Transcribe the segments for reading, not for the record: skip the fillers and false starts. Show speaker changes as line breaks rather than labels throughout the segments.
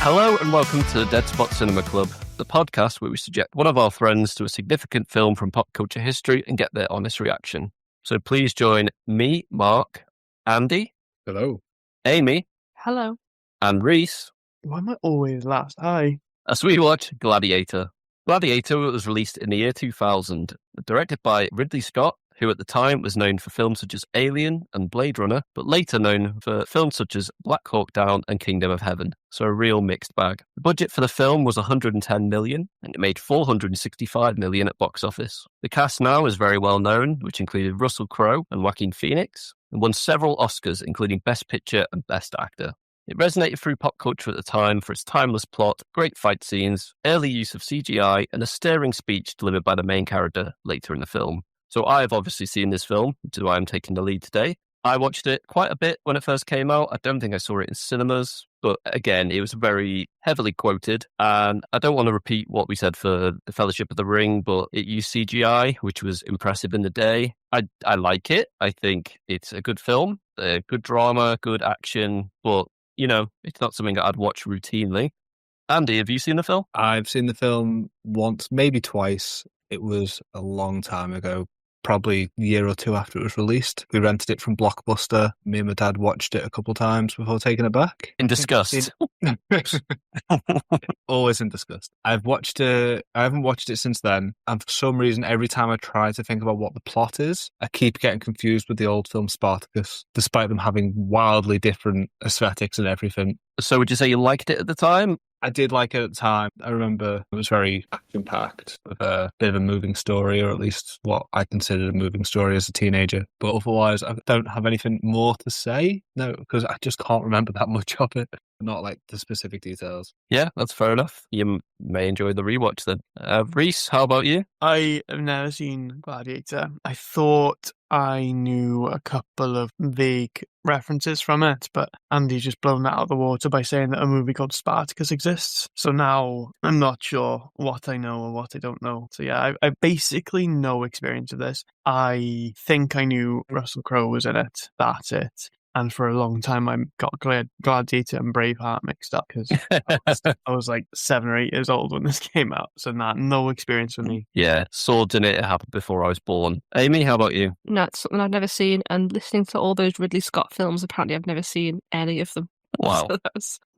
Hello and welcome to the Dead Spot Cinema Club, the podcast where we subject one of our friends to a significant film from pop culture history and get their honest reaction. So please join me, Mark, Andy.
Hello.
Amy.
Hello.
And Rhys.
Why am I always last? Hi.
As we watch Gladiator. Gladiator was released in the year 2000, directed by Ridley Scott, who at the time was known for films such as Alien and Blade Runner, but later known for films such as Black Hawk Down and Kingdom of Heaven. So a real mixed bag. The budget for the film was $110 million, and it made $465 million at box office. The cast now is very well known, which included Russell Crowe and Joaquin Phoenix, and won several Oscars, including Best Picture and Best Actor. It resonated through pop culture at the time for its timeless plot, great fight scenes, early use of CGI, and a stirring speech delivered by the main character later in the film. So I have obviously seen this film, which is why I'm taking the lead today. I watched it quite a bit when it first came out. I don't think I saw it in cinemas, but again, it was very heavily quoted. And I don't want to repeat what we said for The Fellowship of the Ring, but it used CGI, which was impressive in the day. I like it. I think it's a good film, a good drama, good action, but, you know, it's not something that I'd watch routinely. Andy, have you seen the film?
I've seen the film once, maybe twice. It was a long time ago, probably a year or two after it was released. We rented it from Blockbuster. Me and my dad watched it a couple of times before taking it back.
In disgust.
Always in disgust. I haven't watched it since then. And for some reason, every time I try to think about what the plot is, I keep getting confused with the old film Spartacus, despite them having wildly different aesthetics and everything.
So would you say you liked it at the time?
I did like it at the time. I remember it was very action-packed, with a bit of a moving story, or at least what I considered a moving story as a teenager. But otherwise, I don't have anything more to say. No, because I just can't remember that much of it. Not like the specific details.
Yeah, that's fair enough. You may enjoy the rewatch then. Rhys, how about you?
I have never seen Gladiator. I thought I knew a couple of vague references from it, but Andy's just blown that out of the water by saying that a movie called Spartacus exists. So now I'm not sure what I know or what I don't know. So yeah, I basically no experience of this. I think I knew Russell Crowe was in it. That's it. And for a long time, I got Gladiator and Braveheart mixed up because I was like 7 or 8 years old when this came out. So no experience with me.
Yeah, swords in it happened before I was born. Amy, how about you?
No, it's something I've never seen. And listening to all those Ridley Scott films, apparently I've never seen any of them.
Wow.
So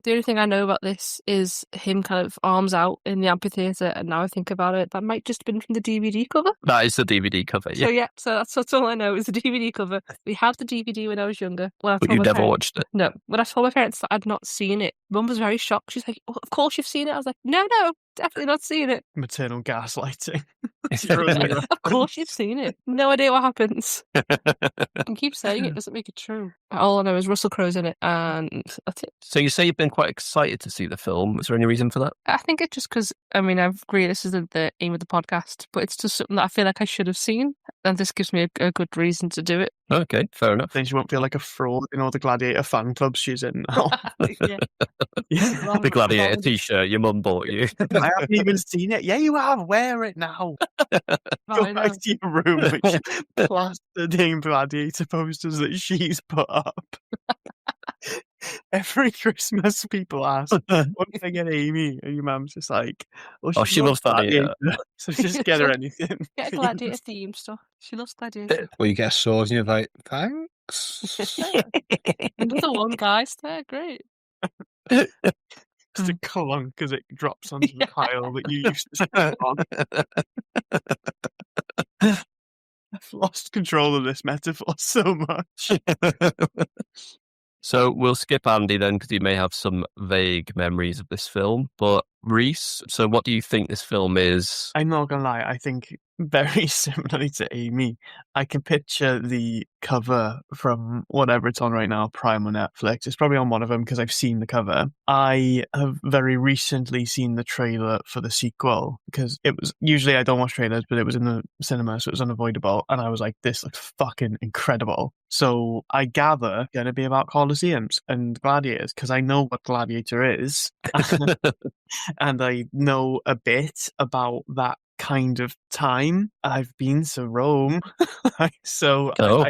the only thing I know about this is him kind of arms out in the amphitheatre, and now I think about it, that might just have been from the DVD cover.
That is the DVD cover, yeah.
So that's all I know is the DVD cover. We had the DVD when I was younger.
But you never watched it?
No. When I told my parents that I'd not seen it, Mum was very shocked. She's like, well, of course you've seen it. I was like, no, definitely not seen it.
Maternal gaslighting.
Of course you've seen it. No idea what happens. And keep saying it doesn't make it true. All I know is Russell Crowe's in it, and that's it.
So you say you've been quite excited to see the film. Is there any reason for that?
I think it's just because, I agree this isn't the aim of the podcast, but it's just something that I feel like I should have seen, and this gives me a good reason to do it.
Okay, fair enough.
Then she won't feel like a fraud in all the Gladiator fan clubs she's in now.
Yeah.
The Gladiator t-shirt your mum bought you.
I haven't even seen it. Yeah, you have. Wear it now. Go back to your room with plastered in Gladiator posters that she's put up. Every Christmas, people ask, what do you think of Amy? And your mum's just like,
she loves Gladiator.
So just get her anything.
Get Gladiator theme stuff. She loves Gladiator.
Well, you get a sword and you're like, thanks.
Another one, guys. They're great.
Just a clunk as it drops onto the pile that you used to sit on. I've lost control of this metaphor so much.
So we'll skip Andy then, because you may have some vague memories of this film. But Rhys, so what do you think this film is?
I'm not going to lie, I think very similarly to Amy, I can picture the cover from whatever it's on right now, Prime or Netflix. It's probably on one of them because I've seen the cover. I have very recently seen the trailer for the sequel because it was, usually I don't watch trailers, but it was in the cinema, so it was unavoidable. And I was like, this looks fucking incredible. So I gather it's going to be about Colosseums and gladiators because I know what Gladiator is. And I know a bit about that kind of time. I've been to Rome, so
Oh.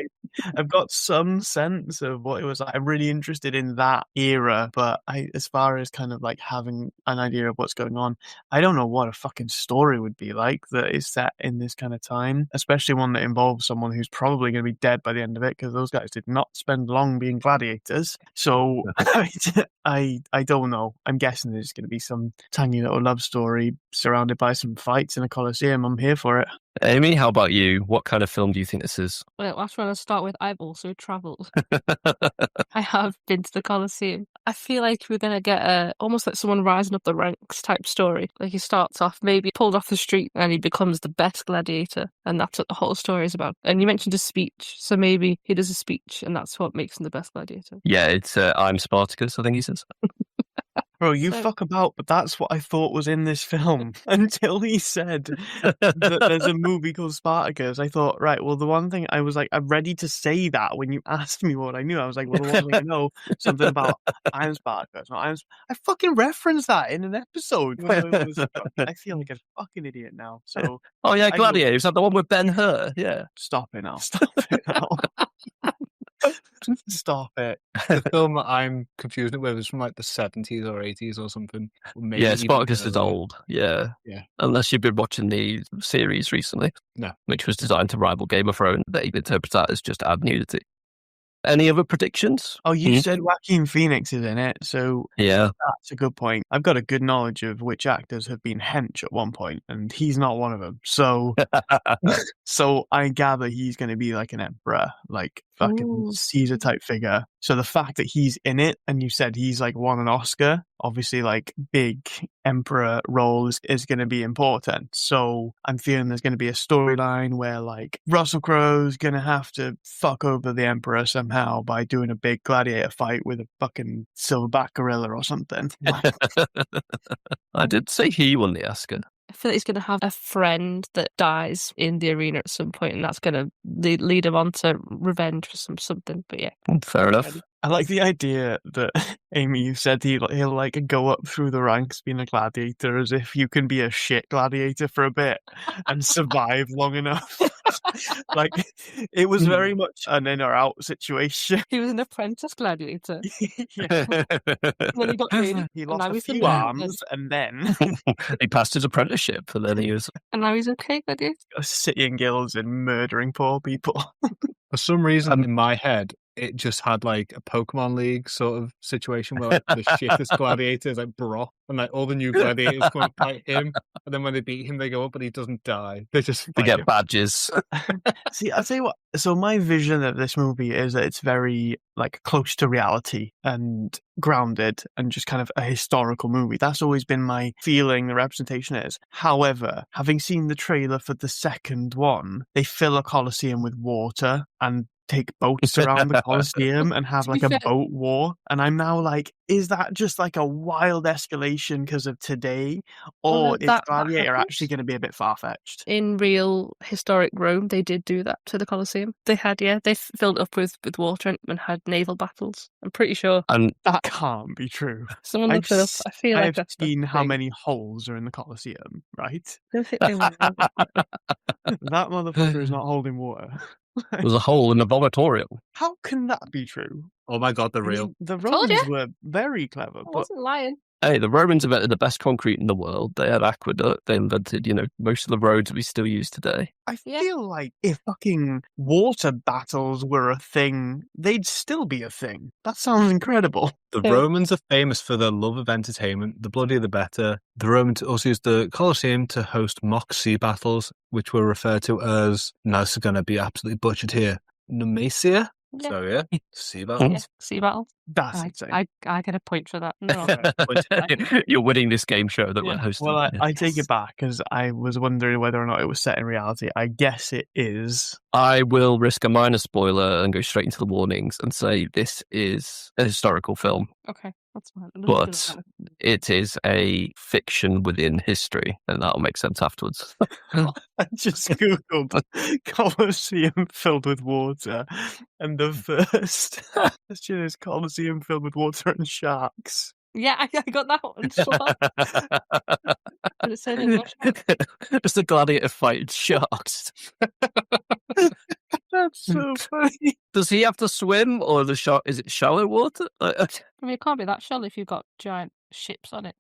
I've got some sense of what it was like. I'm really interested in that era, but as far as kind of like having an idea of what's going on, I don't know what a fucking story would be like that is set in this kind of time, especially one that involves someone who's probably going to be dead by the end of it, because those guys did not spend long being gladiators. So I don't know. I'm guessing there's going to be some tiny little love story surrounded by some fights in a Colosseum. I'm here for it.
Amy, how about you? What kind of film do you think this is?
Well, that's where I'll start with. I've also travelled. I have been to the Colosseum. I feel like we're going to get almost like someone rising up the ranks type story. Like he starts off maybe pulled off the street and he becomes the best gladiator. And that's what the whole story is about. And you mentioned a speech. So maybe he does a speech and that's what makes him the best gladiator.
Yeah, it's I'm Spartacus, I think he says.
Bro, you fuck about, but that's what I thought was in this film until he said that there's a movie called Spartacus. I thought, right, well, the one thing I was like, I'm ready to say that when you asked me what I knew. I was like, well, the one thing I know, something about I'm Spartacus. No, I fucking referenced that in an episode. When I feel like a fucking idiot now. So,
oh yeah, Gladiator. Is that the one with Ben-Hur? Yeah.
Stop it now. Stop it now. Stop it.
The film that I'm confused with is from like the 70s or 80s or something. Or maybe
Yeah,
even
Spartacus is
earlier.
old. Yeah.
Yeah.
Unless you've been watching the series recently.
No.
Which was designed to rival Game of Thrones. They interpret that as just add nudity. Any other predictions?
Oh, you said Joaquin Phoenix is in it, so
yeah,
that's a good point. I've got a good knowledge of which actors have been hench at one point, and he's not one of them. So, so I gather he's going to be like an emperor, like fucking Caesar type figure. So the fact that he's in it, and you said he's like won an Oscar, obviously like big emperor roles is going to be important. So I'm feeling there's going to be a storyline where like Russell Crowe's going to have to fuck over the emperor somehow by doing a big gladiator fight with a fucking silverback gorilla or something.
I did say he won the Oscar.
I feel like he's going to have a friend that dies in the arena at some point, and that's going to lead him on to revenge for something. But yeah,
fair enough.
I like the idea that, Amy, you said he'll like go up through the ranks being a gladiator as if you can be a shit gladiator for a bit and survive long enough. Like, it was very much an in or out situation.
He was an apprentice gladiator.
Yeah.
When he got paid,
He lost a few arms and then
he passed his apprenticeship and then he was...
And now he's okay, gladiator.
Sitting guilds and murdering poor people.
For some reason, in my head, it just had like a Pokemon League sort of situation where like, the shittest gladiator is like Brock, and like all the new gladiators come and fight him, and then when they beat him, they go up, but he doesn't die. They
get badges.
See, I'll tell you what. So my vision of this movie is that it's very like close to reality and grounded and just kind of a historical movie. That's always been my feeling. The representation is. However, having seen the trailer for the second one, they fill a Colosseum with water and take boats around the Colosseum and have like a boat war. And I'm now like, is that just like a wild escalation because of today? Or is Gladiator actually going to be a bit far-fetched?
In real historic Rome, they did do that to the Colosseum. They had, they filled up with water and had naval battles. I'm pretty sure.
And
that can't be true.
Someone looked it up. I feel like that's
seen how many holes are in the Colosseum, right?
That
motherfucker is not holding water.
There's a hole in the vomitorium.
How can that be true?
Oh my god, they're real.
The Romans were very clever.
I wasn't lying.
Hey, the Romans invented the best concrete in the world. They had aqueduct. They invented, most of the roads we still use today.
I feel like if fucking water battles were a thing, they'd still be a thing. That sounds incredible.
The Romans are famous for their love of entertainment. The bloodier the better. The Romans also used the Colosseum to host mock sea battles, which were referred to as, now this is going to be absolutely butchered here, Numacia?
Yeah.
So yeah, sea battles.
Yeah, sea battles.
That's insane.
I get a point for that. No.
You're winning this game show that we're hosting.
Well, I take it back because I was wondering whether or not it was set in reality. I guess it is.
I will risk a minor spoiler and go straight into the warnings and say this is a historical film.
Okay, that's fine.
But it is a fiction within history, and that'll make sense afterwards.
I just googled Colosseum filled with water, and the first question is Colosseum filled with water and sharks.
Yeah, I got that one as well. But it said it was
Just a gladiator fighting sharks.
That's so funny.
Does he have to swim, or the shark? Is it shallow water?
I mean, it can't be that shallow if you've got giant ships on it.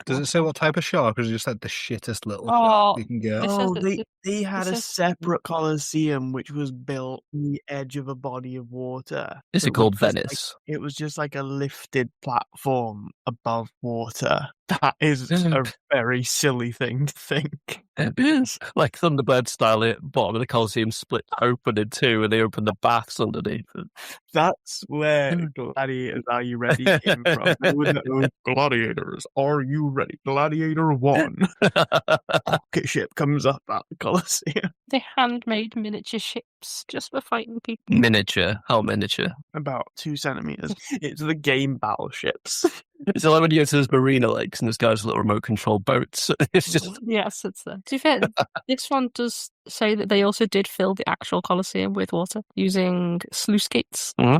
Does it say what type of shark, or is it just like the shittest little
Oh,
shark you can get?
It says
Oh,
that
they had a
says-
separate Colosseum which was built on the edge of a body of water.
Is
So
it called
was just
Venice?
it was just like a lifted platform above water. That is a very silly thing to think.
It is like Thunderbird style. At bottom of the Colosseum split open in two, and they open the baths underneath it.
That's where Gladiators Are You Ready came from. They were the old Gladiators, Are You Ready? Gladiator 1. Rocket ship comes up at the Colosseum.
they handmade miniature ships just for fighting people.
Miniature. How miniature?
About 2 centimeters. It's the game battleships.
It's like when you go to those marina lakes and there's guys with little remote control boats. It's just
Yes, it's there. To be fair, this one does say that they also did fill the actual Colosseum with water using sluice gates.
We're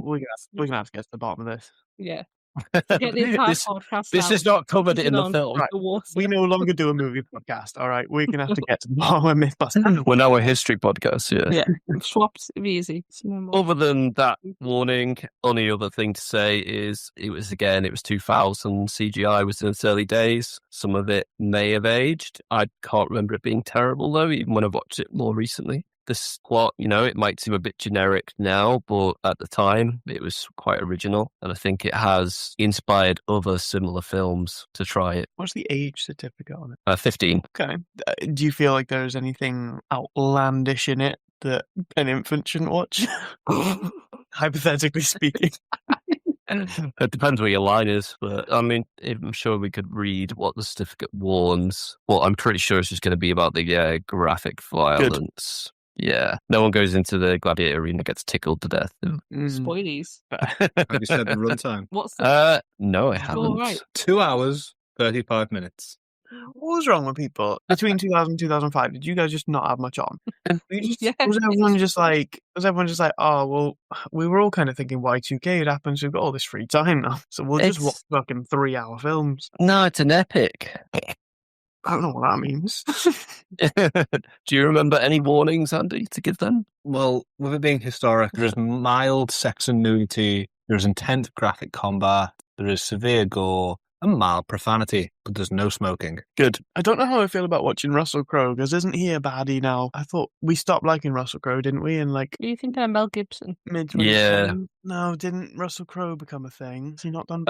gonna have to get to the bottom of this.
Yeah. Get the entire
this,
podcast
this
out.
is not covered in the
on
film.
Right.
The water.
We no longer do a movie podcast. All right, we're gonna have to get to the bottom of Mythbusters.
We're now a history podcast, yeah.
Yeah, swapped. It'd be easy. It's no more.
Other than that warning, only other thing to say is it was 2000. CGI was in its early days. Some of it may have aged. I can't remember it being terrible though, even when I've watched it more recently. This plot, it might seem a bit generic now, but at the time it was quite original. And I think it has inspired other similar films to try it.
What's the age certificate on it?
15.
Okay. Do you feel like there's anything outlandish in it that an infant shouldn't watch? Hypothetically speaking.
It depends where your line is, but I mean, I'm sure we could read what the certificate warns. Well, I'm pretty sure it's just going to be about the graphic violence. Yeah, no one goes into the gladiator arena gets tickled to death.
Spoilies.
Have you said the runtime?
What's the
No, I
Go
haven't.
right.
2 hours, 35 minutes.
What was wrong with people between 2000 and 2005? Did you guys just not have much on?
Yeah.
Was everyone just like, oh, well, we were all kind of thinking Y2K had happened, so we've got all this free time now. So we'll just watch fucking 3-hour films.
No, it's an epic.
I don't know what that means.
Do you remember any warnings, Andy, to give them?
Well, with it being historic, there is mild sex and nudity, there is intense graphic combat, there is severe gore, and mild profanity, but there's no smoking.
Good.
I don't know how I feel about watching Russell Crowe, because isn't he a baddie now? I thought we stopped liking Russell Crowe, didn't we? In like
Are you thinking of Mel Gibson?
mid
Yeah.
No, didn't Russell Crowe become a thing? Has he not done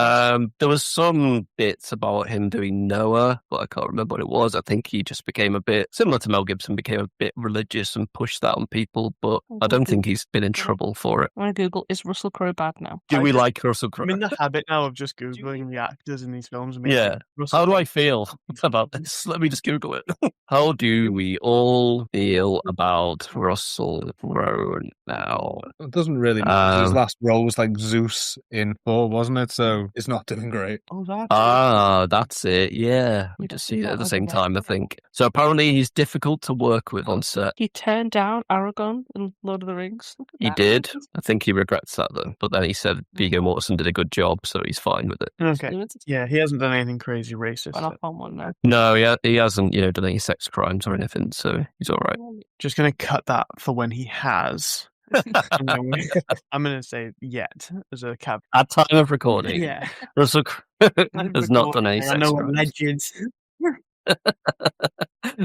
There was some bits about him doing Noah, but I can't remember what it was. I think he just became a bit similar to Mel Gibson, became a bit religious and pushed that on people, but I don't think he's been in trouble for it.
I want to Google, is Russell Crowe bad now?
Do we like Russell Crowe?
I'm in the habit now of just Googling the actors in these films. And
Yeah. How do I feel about this? Let me just Google it. How do we all feel about Russell Crowe now?
It doesn't really matter. His last role was like Zeus in 4, wasn't it? So it's not doing great.
Oh, that.
That's it. Yeah. We just see it at the same time, I think. So apparently he's difficult to work with on set.
He turned down Aragorn in Lord of the Rings.
He did. I think he regrets that though. But then he said Viggo Mortensen did a good job, so he's fine with it.
Okay. Yeah, he hasn't done anything crazy racist.
Went off on one now.
No, he hasn't, done any sex crimes or anything, so he's all right.
Just going to cut that for when he has. I'm going to say yet as a cap.
At time of recording,
Yeah.
Russell Crowe has not done any
I
sex
know
crimes.
alleged.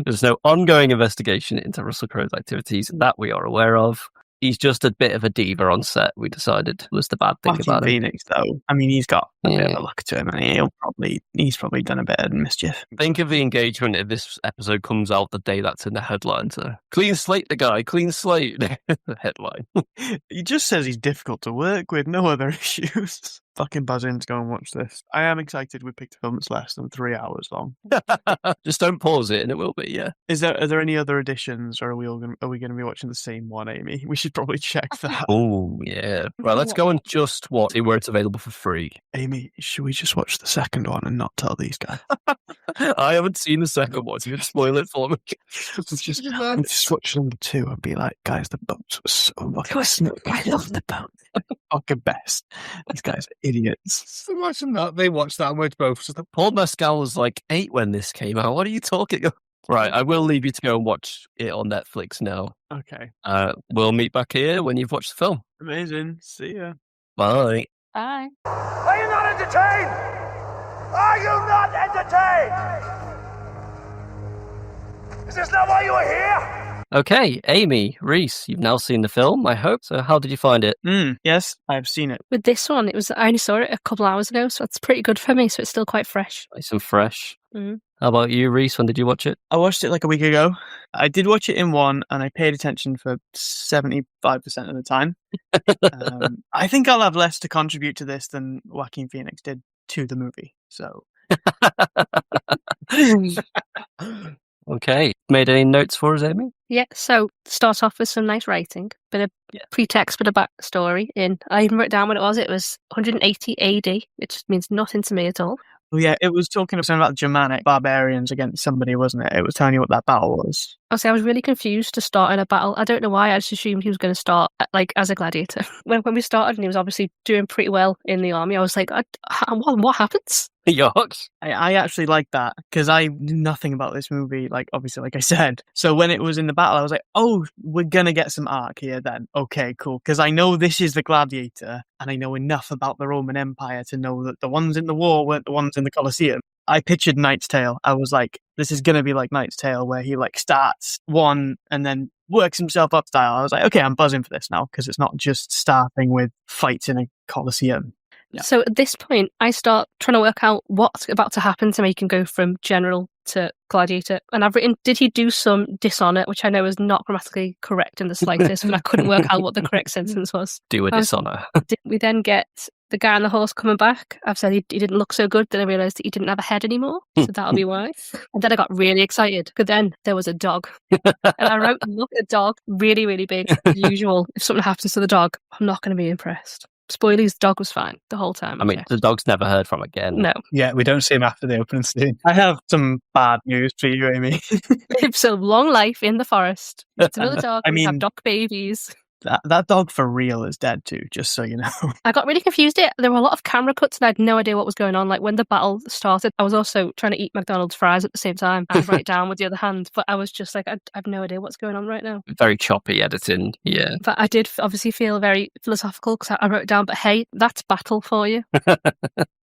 There's no ongoing investigation into Russell Crowe's activities that we are aware of. He's just a bit of a diva on set, we decided was the bad thing
Joaquin
about him.
Phoenix, though. I mean, he's got a bit of
Yeah.
a look to him, and he's probably done a bit of mischief.
Think of the engagement if this episode comes out the day that's in the headline. So, clean slate the guy, clean slate. The headline.
He just says he's difficult to work with, no other issues. Fucking buzz in to go and watch this. I am excited we picked a film that's less than 3 hours long.
Just don't pause it and it will be, yeah.
Are there any other additions, or are we going to be watching the same one, Amy? We should probably check that.
Oh, yeah. Right, let's go and just see where it's available for free.
Amy, should we just watch the second one and not tell these guys?
I haven't seen the second one, so you can spoil it for me.
just watch number 2 and be like, guys, the boats were so much. I love the boat. fucking best. These guys are idiots.
Just imagine that. They watched that and we're both just like,
Paul Mescal was like 8 when this came out. What are you talking about? Right, I will leave you to go and watch it on Netflix now.
Okay.
We'll meet back here when you've watched the film.
Amazing. See ya.
Bye.
Bye.
Are you not entertained? Are you not entertained? Is this not why you are here?
Okay, Amy, Rhys, you've now seen the film, I hope. So how did you find it?
Yes, I've seen it.
With this one, I only saw it a couple hours ago, so it's pretty good for me. So it's still quite fresh.
Nice and fresh.
Mhm.
How about you, Rhys? When did you watch it?
I watched it like a week ago. I did watch it in one, and I paid attention for 75% of the time. I think I'll have less to contribute to this than Joaquin Phoenix did to the movie. So,
Okay. Made any notes for us, Amy?
Yeah, so start off with some nice writing, bit of pretext, bit of backstory in. I even wrote down what it was. It was 180 AD, which means nothing to me at all.
well, yeah, it was talking about Germanic barbarians against somebody, wasn't it? It was telling you what that battle was.
Honestly, I was really confused to start in a battle. I don't know why. I just assumed he was going to start as a gladiator. when we started, and he was obviously doing pretty well in the army, I was like, what happens?
Yucks.
I actually like that because I knew nothing about this movie, obviously, like I said. So when it was in the battle, I was like, oh, we're going to get some arc here then. Okay, cool. Because I know this is the Gladiator and I know enough about the Roman Empire to know that the ones in the war weren't the ones in the Colosseum. I pictured Knight's Tale. I was like, this is going to be like Knight's Tale where he starts one and then works himself up style. I was like, okay, I'm buzzing for this now because it's not just starting with fights in a Colosseum. Yeah.
So at this point, I start trying to work out what's about to happen to make him go from general to gladiator. And I've written, did he do some dishonor, which I know is not grammatically correct in the slightest, and I couldn't work out what the correct sentence was.
Do a dishonor.
Did we then get the guy on the horse coming back? I've said he didn't look so good. Then I realised that he didn't have a head anymore. So that'll be why. And then I got really excited because then there was a dog. And I wrote, look, a dog, really, really big. As usual, if something happens to the dog, I'm not going to be impressed. Spoilers, dog was fine the whole time.
I mean, the dog's never heard from again.
No.
yeah, we don't see him after the opening scene.
I have some bad news for you, Amy.
So long life in the forest. It's another dog.
I
We have
mean-
dog babies.
That dog for real is dead too, just so you know.
I got really confused. There were a lot of camera cuts and I had no idea what was going on. Like when the battle started, I was also trying to eat McDonald's fries at the same time and write down with the other hand. But I was just like, I have no idea what's going on right now.
Very choppy editing, yeah.
But I did obviously feel very philosophical because I wrote down, but hey, that's battle for you.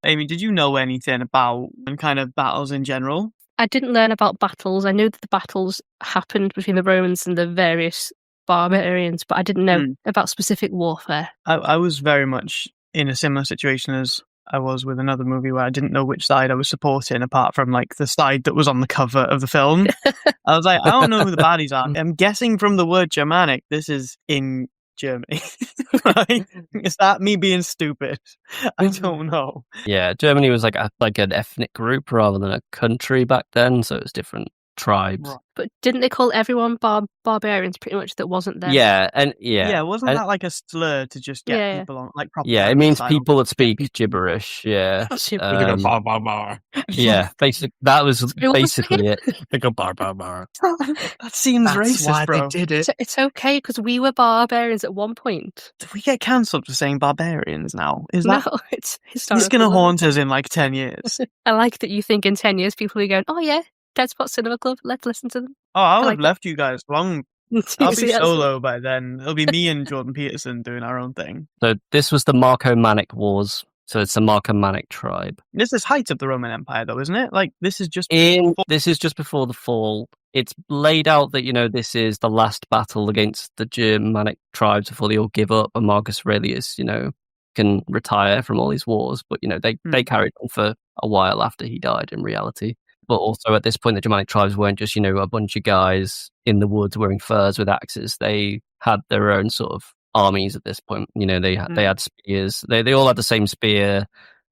Amy, did you know anything about kind of battles in general?
I didn't learn about battles. I knew that the battles happened between the Romans and the various barbarians, but I didn't know about specific warfare.
I was very much in a similar situation as I was with another movie where I didn't know which side I was supporting apart from the side that was on the cover of the film. I was like, I don't know who the baddies are. I'm guessing from the word Germanic, this is in Germany. Right? Is that me being stupid? I don't know.
Yeah, Germany was like an ethnic group rather than a country back then, so it was different tribes.
Right.
But didn't they call everyone barbarians pretty much that wasn't them?
Yeah, and yeah.
Wasn't that like a slur to just get people on proper
Yeah, it means
style?
people that speak gibberish, yeah. Yeah, that was basically it.
That seems racist,
why
bro.
they did it.
It's okay because we were barbarians at one point.
Did we get cancelled for saying barbarians now? Is that
No, it's historical.
It's going to haunt us in 10 years?
I like that you think in 10 years people will be going, oh yeah, Dead Spot Cinema Club, let's listen to them.
Oh, I'll
I
have
like
left you guys long. I'll be
Yes.
solo by then. It'll be me and Jordan Peterson doing our own thing.
So this was the Marco-Manic Wars. So it's the Marco-Manic tribe.
This is height of the Roman Empire, though, isn't it? This is just
This is just before the fall. It's laid out that, this is the last battle against the Germanic tribes before they all give up and Marcus Aurelius, can retire from all these wars. But, they carried on for a while after he died in reality. But also at this point, the Germanic tribes weren't just, a bunch of guys in the woods wearing furs with axes. They had their own sort of armies at this point. They had spears. They all had the same spear.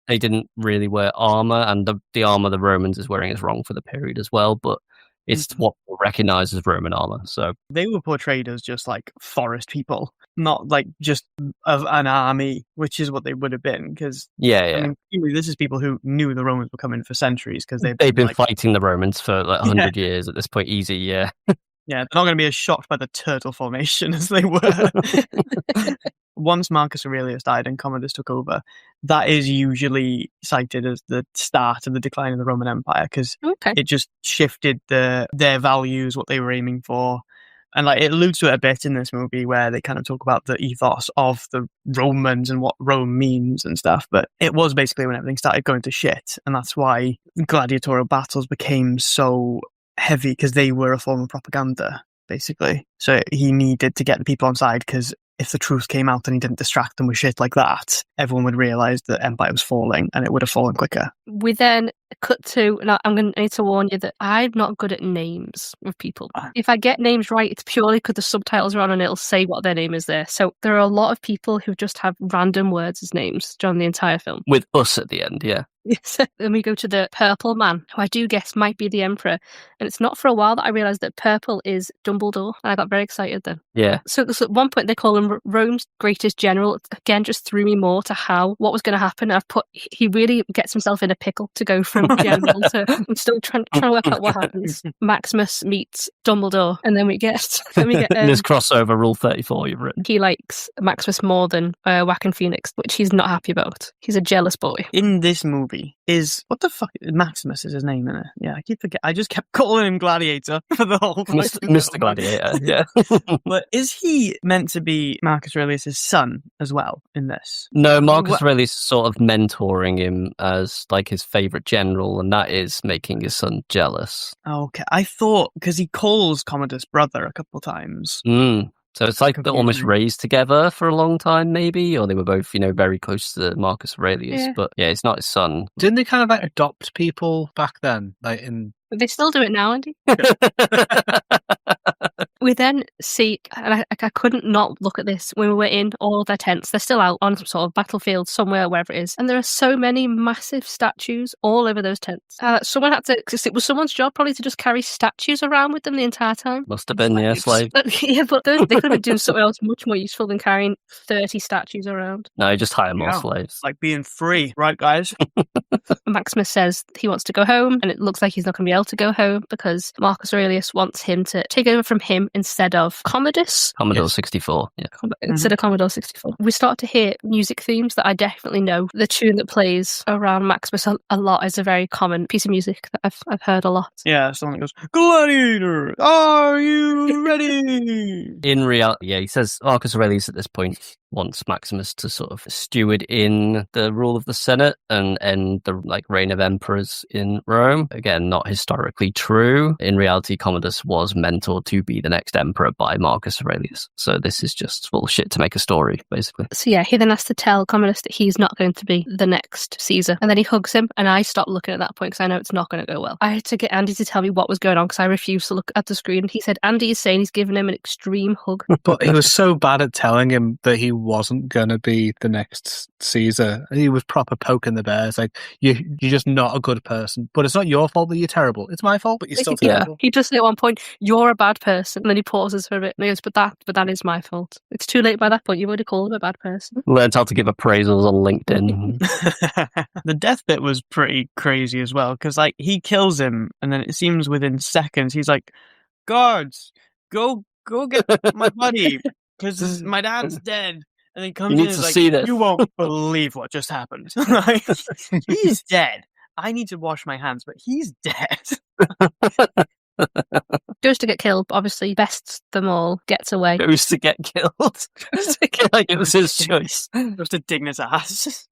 They didn't really wear armor, and the armor the Romans is wearing is wrong for the period as well. But it's what we recognize as Roman armor. So
they were portrayed as just forest people, not just of an army, which is what they would have been. Because I mean, this is people who knew the Romans were coming for centuries because they've
been fighting the Romans for 100 years at this point. Easy, yeah. Yeah,
they're not going to be as shocked by the turtle formation as they were. once Marcus Aurelius died and Commodus took over, that is usually cited as the start of the decline of the Roman Empire, because it just shifted their values, what they were aiming for. And like it alludes to it a bit in this movie where they kind of talk about the ethos of the Romans and what Rome means and stuff. But it was basically when everything started going to shit. And that's why gladiatorial battles became so heavy, because they were a form of propaganda, basically. So he needed to get the people on side, because if the truth came out and he didn't distract them with shit like that, everyone would realise that Empire was falling, and it would have fallen quicker.
We then cut to, now I'm going to need to warn you that I'm not good at names of people. If I get names right, it's purely because the subtitles are on and it'll say what their name is there. So there are a lot of people who just have random words as names during the entire film.
With us at the end, yeah.
Yes. Then we go to the purple man, who I do guess might be the Emperor. And it's not for a while that I realised that purple is Dumbledore. And I got very excited then.
Yeah.
So at one point they call him Rome's greatest general. Again, just threw me more to what was going to happen. I've put, he really gets himself in a pickle to go from general to, I'm still trying to work out what happens. Maximus meets Dumbledore. And then we get
this crossover Rule 34 you've written.
He likes Maximus more than Joaquin Phoenix, which he's not happy about. He's a jealous boy.
In this movie is, what the fuck, Maximus is his name in it. Yeah, I keep forgetting. I just kept calling him Gladiator for the whole time.
Mr. Gladiator, yeah.
But is he meant to be Marcus Aurelius' son as well in this?
No, Marcus Aurelius is sort of mentoring him as like his favourite general, and that is making his son jealous.
Okay, I thought, because he calls Commodus brother a couple of times.
So it's like they're almost raised together for a long time, maybe, or they were both, very close to Marcus Aurelius. Yeah. But yeah, it's not his son.
Didn't they kind of like adopt people back then?
They still do it now, Andy. We then see, and I couldn't not look at this when we were in all of their tents. They're still out on some sort of battlefield somewhere, wherever it is. And there are so many massive statues all over those tents. Someone had to, because it was someone's job probably to just carry statues around with them the entire time.
Must have been, yeah, slave.
Yeah, but they could have been doing something else much more useful than carrying 30 statues around.
No, just hire more slaves.
Like being free, right, guys?
Maximus says he wants to go home, and it looks like he's not going to be able to go home because Marcus Aurelius wants him to take over from him instead of Commodus.
Commodore 64, yeah.
Instead of Commodore 64. We start to hear music themes that I definitely know. The tune that plays around Maximus a lot is a very common piece of music that I've heard a lot.
Yeah, someone goes, Gladiator, are you ready?
In reality, yeah, he says Marcus Aurelius at this point wants Maximus to sort of steward in the rule of the Senate and end the reign of emperors in Rome. Again, not historically true. In reality, Commodus was mentored to be the next emperor by Marcus Aurelius. So this is just bullshit to make a story, basically.
So yeah, he then has to tell Commodus that he's not going to be the next Caesar. And then he hugs him, and I stopped looking at that point because I know it's not going to go well. I had to get Andy to tell me what was going on because I refused to look at the screen. He said Andy is saying he's giving him an extreme hug.
But he was so bad at telling him that he wasn't going to be the next Caesar. He was proper poking the bear. It's like, you're just not a good person. But it's not your fault that you're terrible. It's my fault, but you're still terrible.
He does say at one point, you're a bad person. And then he pauses for a bit and he goes, but that is my fault. It's too late by that point. You've already called him a bad person.
Learned how to give appraisals on LinkedIn.
The death bit was pretty crazy as well, because he kills him and then it seems within seconds he's like, guards, go get my buddy because my dad's dead. And then he comes in and is like, you won't believe what just happened. He's dead. I need to wash my hands, but he's dead.
Goes to get killed, obviously bests them all, gets away.
Goes to get killed. Like it was his choice.
Goes to Dignitas.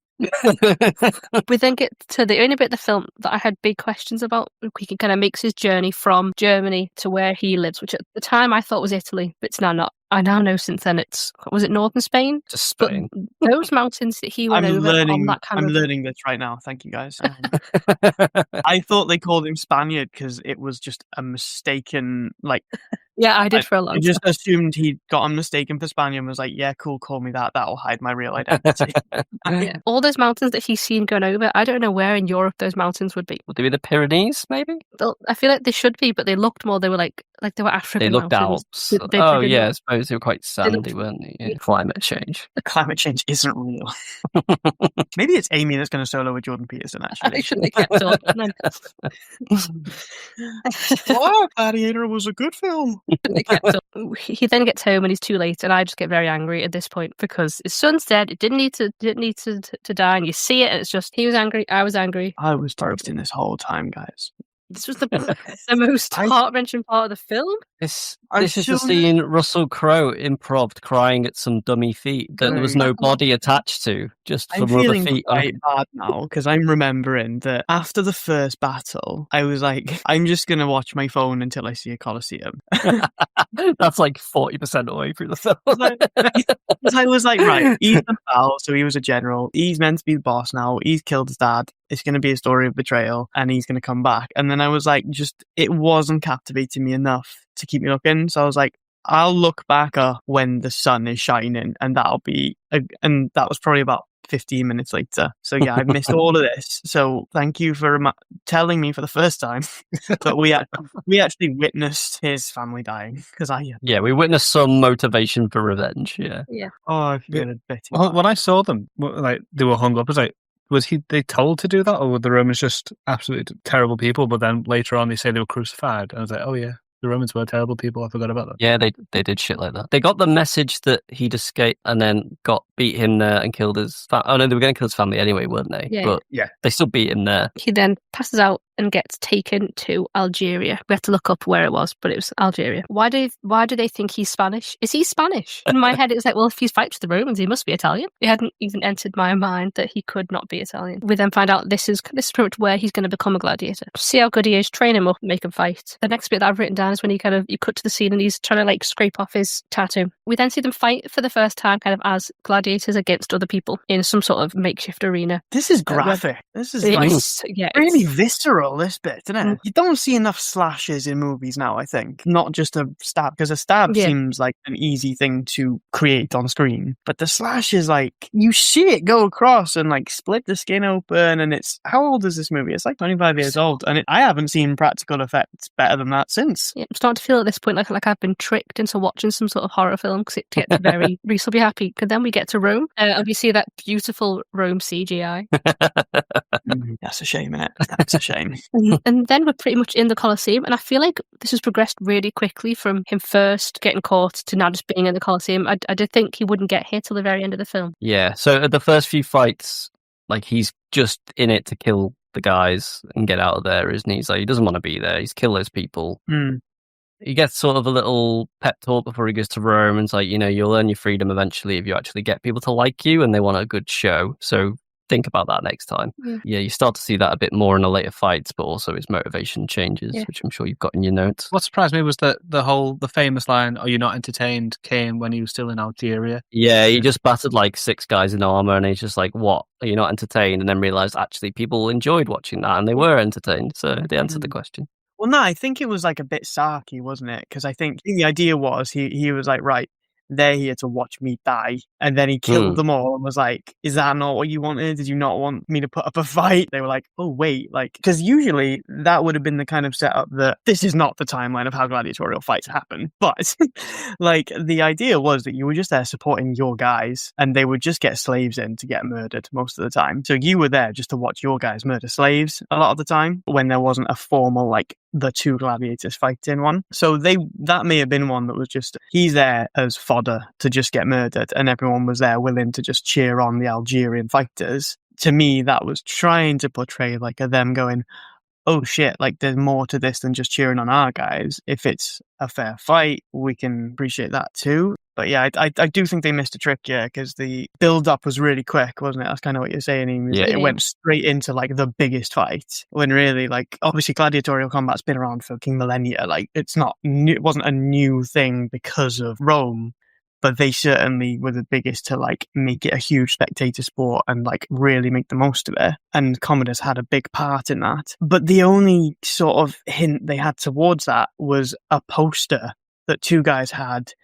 We then get to the only bit of the film that I had big questions about. He kind of makes his journey from Germany to where he lives, which at the time I thought was Italy, but it's now not. I now know since then was it northern Spain?
Just Spain.
But those mountains that he went over on that kind
I'm learning this right now. Thank you, guys. I thought they called him Spaniard because it was just a mistaken,
Yeah, I did for a long time.
I just assumed he'd gotten mistaken for Spaniard and was like, yeah, cool, call me that. That'll hide my real identity.
Yeah. All those mountains that he's seen going over, I don't know where in Europe those mountains would be.
Would they be the Pyrenees, maybe?
I feel like they should be, but they looked more, they were like they were African
They looked
mountains.
Alps.
They
Oh,
did
yeah,
look-
I suppose they were quite sandy, weren't they? Yeah. Climate change.
Climate change isn't real. Maybe it's Amy that's going to solo with Jordan Peterson, actually.
I shouldn't have kept on.
Oh, Gladiator was a good film.
He then gets home and he's too late, and I just get very angry at this point because his son's dead. It didn't need to die, and you see it, and it's just he was angry, I was angry.
I was texting this whole time, guys.
This was the most heart-wrenching part of the film.
This is the scene Russell Crowe improv crying at some dummy feet that there was no body attached to, just
I'm
some rubber
feeling
feet.
quite bad now because I'm remembering that after the first battle, I was like, I'm just going to watch my phone until I see a Colosseum.
That's like 40% away through the film.
I was like, right, he's the battle, so he was a general. He's meant to be the boss now. He's killed his dad. It's going to be a story of betrayal, and he's going to come back. And then I was like, it wasn't captivating me enough to keep me looking. So I was like, I'll look back when the sun is shining, and and that was probably about 15 minutes later. So yeah, I've missed all of this. So thank you for telling me for the first time that we actually witnessed his family dying
Yeah, we witnessed some motivation for revenge. Yeah.
Oh, I feel a bit.
When I saw them, like they were hung up, I was like, they told to do that, or were the Romans just absolutely terrible people? But then later on, they say they were crucified, and I was like, oh yeah, the Romans were terrible people. I forgot about that.
Yeah, they did shit like that. They got the message that he'd escaped and then beat him there and killed his oh no, they were going to kill his family anyway, weren't they?
Yeah.
But
yeah,
they still beat him there.
He then passes out and gets taken to Algeria. We had to look up where it was, but it was Algeria. Why do they think he's Spanish? Is he Spanish? In my head, it was like, well, if he's fighting the Romans, he must be Italian. It hadn't even entered my mind that he could not be Italian. We then find out this is pretty much where he's going to become a gladiator. See how good he is, train him up, make him fight. The next bit that I've written down is when you cut to the scene and he's trying to like scrape off his tattoo. We then see them fight for the first time kind of as gladiators against other people in some sort of makeshift arena.
This is graphic. This is really visceral, this bit, isn't it? You don't see enough slashes in movies now, I think. Not just a stab, because a stab seems like an easy thing to create on screen. But the slash is like, you see it go across and like split the skin open, and it's, how old is this movie? It's like 25 years old, and I haven't seen practical effects better than that since.
Yeah, I'm starting to feel at this point like I've been tricked into watching some sort of horror film, because it gets very, Rhys will be happy, because then we get to Rome, and we see that beautiful Rome CGI.
That's a shame, innit? That's a shame.
And then we're pretty much in the Colosseum, and I feel like this has progressed really quickly from him first getting caught to now just being in the Colosseum. I did think he wouldn't get here till the very end of the film.
Yeah, so at the first few fights, like he's just in it to kill the guys and get out of there, isn't he? He's like, he doesn't want to be there. He's kill those people. He gets sort of a little pep talk before he goes to Rome, and it's like, you'll earn your freedom eventually if you actually get people to like you and they want a good show. So think about that next time. Yeah, you start to see that a bit more in the later fights, but also his motivation changes, which I'm sure you've got in your notes.
What surprised me was that the famous line, "Are you not entertained?" came when he was still in Algeria.
Yeah, he just battered like 6 guys in armor, and he's just like, "What? Are you not entertained?" And then realized actually people enjoyed watching that, and they were entertained, so they answered the question.
Well, no, I think it was like a bit sarky, wasn't it? Because I think the idea was he was like, right, they're here to watch me die. And then he killed them all and was like, is that not what you wanted? Did you not want me to put up a fight? They were like, oh, wait, like, because usually that would have been the kind of setup that this is not the timeline of how gladiatorial fights happen. But like the idea was that you were just there supporting your guys, and they would just get slaves in to get murdered most of the time. So you were there just to watch your guys murder slaves a lot of the time when there wasn't a formal, like, the 2 gladiators fighting one. So that may have been one that was just, he's there as fodder to just get murdered, and everyone was there willing to just cheer on the Algerian fighters. To me, that was trying to portray like a them going, oh shit, like there's more to this than just cheering on our guys. If it's a fair fight, we can appreciate that too. But yeah, I do think they missed a trick, because the build-up was really quick, wasn't it? That's kind of what you're saying. It went straight into, like, the biggest fight, when really, like, obviously gladiatorial combat's been around for fucking millennia. Like, it wasn't a new thing because of Rome, but they certainly were the biggest to, like, make it a huge spectator sport and, like, really make the most of it. And Commodus had a big part in that. But the only sort of hint they had towards that was a poster that 2 guys had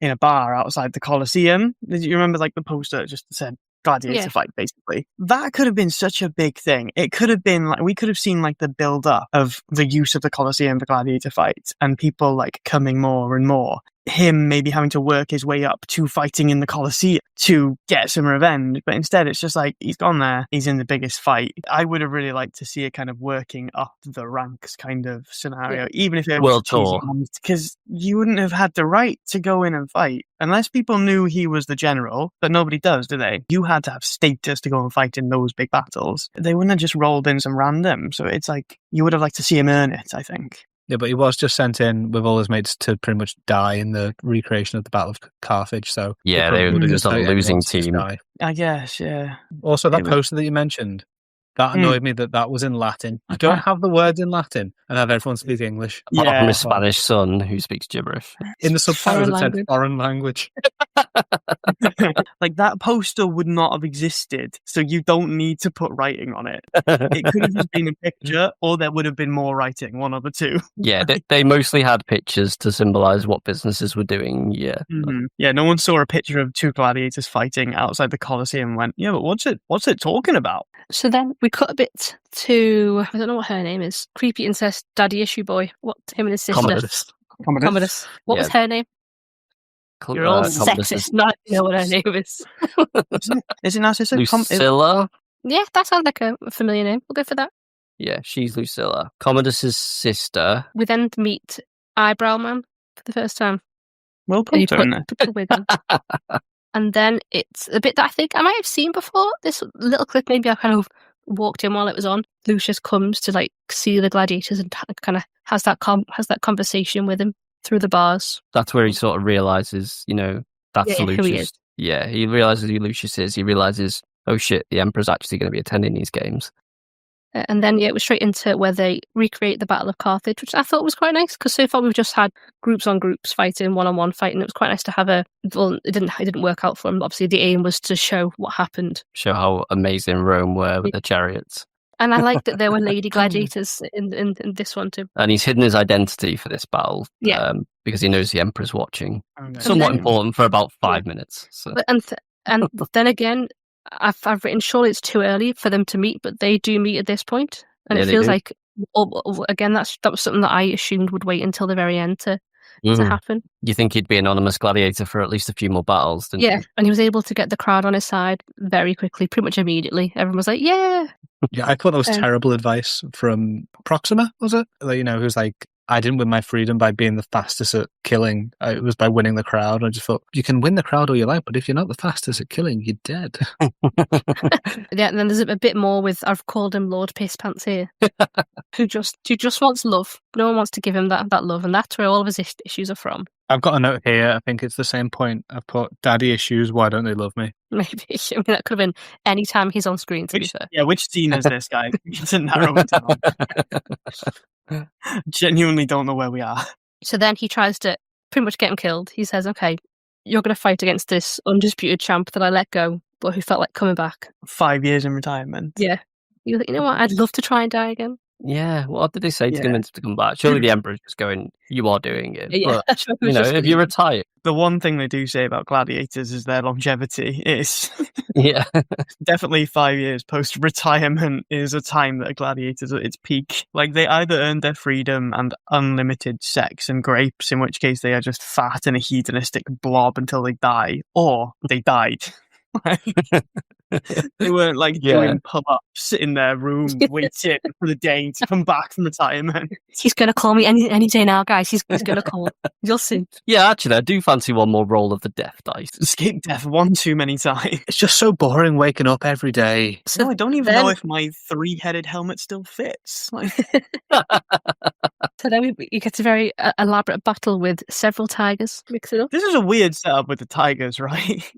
in a bar outside the Colosseum. Did you remember, like, the poster that just said gladiator fight, basically. That could have been such a big thing. It could have been like, we could have seen like the build up of the use of the Colosseum for gladiator fights and people like coming more and more. Him maybe having to work his way up to fighting in the Colosseum to get some revenge, but instead it's just like he's gone there, he's in the biggest fight. I would have really liked to see a kind of working up the ranks kind of scenario, even if it was
World tour.
because you wouldn't have had the right to go in and fight unless people knew he was the general, but nobody does, do they? You had to have status to go and fight in those big battles. They wouldn't have just rolled in some random, so it's like you would have liked to see him earn it, I think.
Yeah, but he was just sent in with all his mates to pretty much die in the recreation of the Battle of Carthage. So
yeah, they were just a losing team.
I guess, yeah.
Also, that poster that you mentioned, that annoyed me that was in Latin. I don't have the words in Latin and have everyone speak English.
Apart from his Spanish son who speaks gibberish.
In the subtitles, it said foreign language.
Like, that poster would not have existed, so you don't need to put writing on it. It could have just been a picture, or there would have been more writing, one of the two.
Yeah, they mostly had pictures to symbolise what businesses were doing, yeah.
Mm-hmm. Yeah, no one saw a picture of two gladiators fighting outside the Colosseum and went, yeah, but what's it talking about?
So then we cut a bit to, I don't know what her name is, creepy incest daddy issue boy. What, him and his sister? Commodus. What was her name? You're all sexist, not know what her name is.
Is it not sister?
Lucilla?
Yeah, that sounds like a familiar name. We'll go for that.
Yeah, she's Lucilla. Commodus's sister.
We then meet Eyebrow Man for the first time.
Well put in
there. And then it's a bit that I think I might have seen before. This little clip, maybe I kind of walked in while it was on. Lucius comes to like see the gladiators and kind of has that conversation with him through the bars.
That's where he sort of realizes, that's Lucius.
Who he is.
Yeah, he realizes who Lucius is. He realizes, oh shit, the Emperor's actually going to be attending these games.
And then it was straight into where they recreate the Battle of Carthage, which I thought was quite nice because so far we've just had groups on groups fighting, one-on-one fighting. It was quite nice to have it didn't work out for them. Obviously, the aim was to show what happened,
show how amazing Rome were with the chariots. And
I liked that there were lady gladiators in this one too.
And he's hidden his identity for this battle, because he knows the Emperor's watching. Somewhat important for about 5 minutes. So.
And then again. I've written, surely it's too early for them to meet, but they do meet at this point, and it feels like again that was something that I assumed would wait until the very end to happen.
You think he'd be anonymous gladiator for at least a few more battles, didn't you?
And he was able to get the crowd on his side very quickly, pretty much immediately. Everyone was like, "Yeah."
Yeah, I thought that was terrible advice from Proxima. Was it? Like, who's like, I didn't win my freedom by being the fastest at killing. It was by winning the crowd. I just thought, you can win the crowd all you like, but if you're not the fastest at killing, you're dead.
Yeah, and then there's a bit more with, I've called him Lord Piss Pants here, who just wants love. No one wants to give him that love, and that's where all of his issues are from.
I've got a note here. I think it's the same point. I've put daddy issues. Why don't they love me?
Maybe. I mean, that could have been any time he's on screen, to be fair.
Yeah, which scene is this, guys? To narrow it down. Genuinely don't know where we are.
So then he tries to pretty much get him killed. He says, okay, you're going to fight against this undisputed champ that I let go, but who felt like coming back.
5 years in retirement.
Yeah. You're like, you know what? I'd love to try and die again.
Yeah, what did they say to convince him to come back? Surely the Emperor's just going, you are doing it.
Yeah,
but, if you retire.
The one thing they do say about gladiators is their longevity is definitely 5 years post-retirement is a time that a gladiator's at its peak. Like, they either earned their freedom and unlimited sex and grapes, in which case they are just fat and a hedonistic blob until they die, or they died. They weren't like doing pull-ups in their room waiting for the day to come back from retirement.
He's going to call me any day now, guys. He's going to call. You'll see.
Yeah, actually, I do fancy one more roll of the death dice.
Escape death one too many times.
It's just so boring waking up every day.
So no, I don't even know if my 3-headed helmet still fits.
So then you get a very elaborate battle with several tigers. Mix it up.
This is a weird setup with the tigers, right?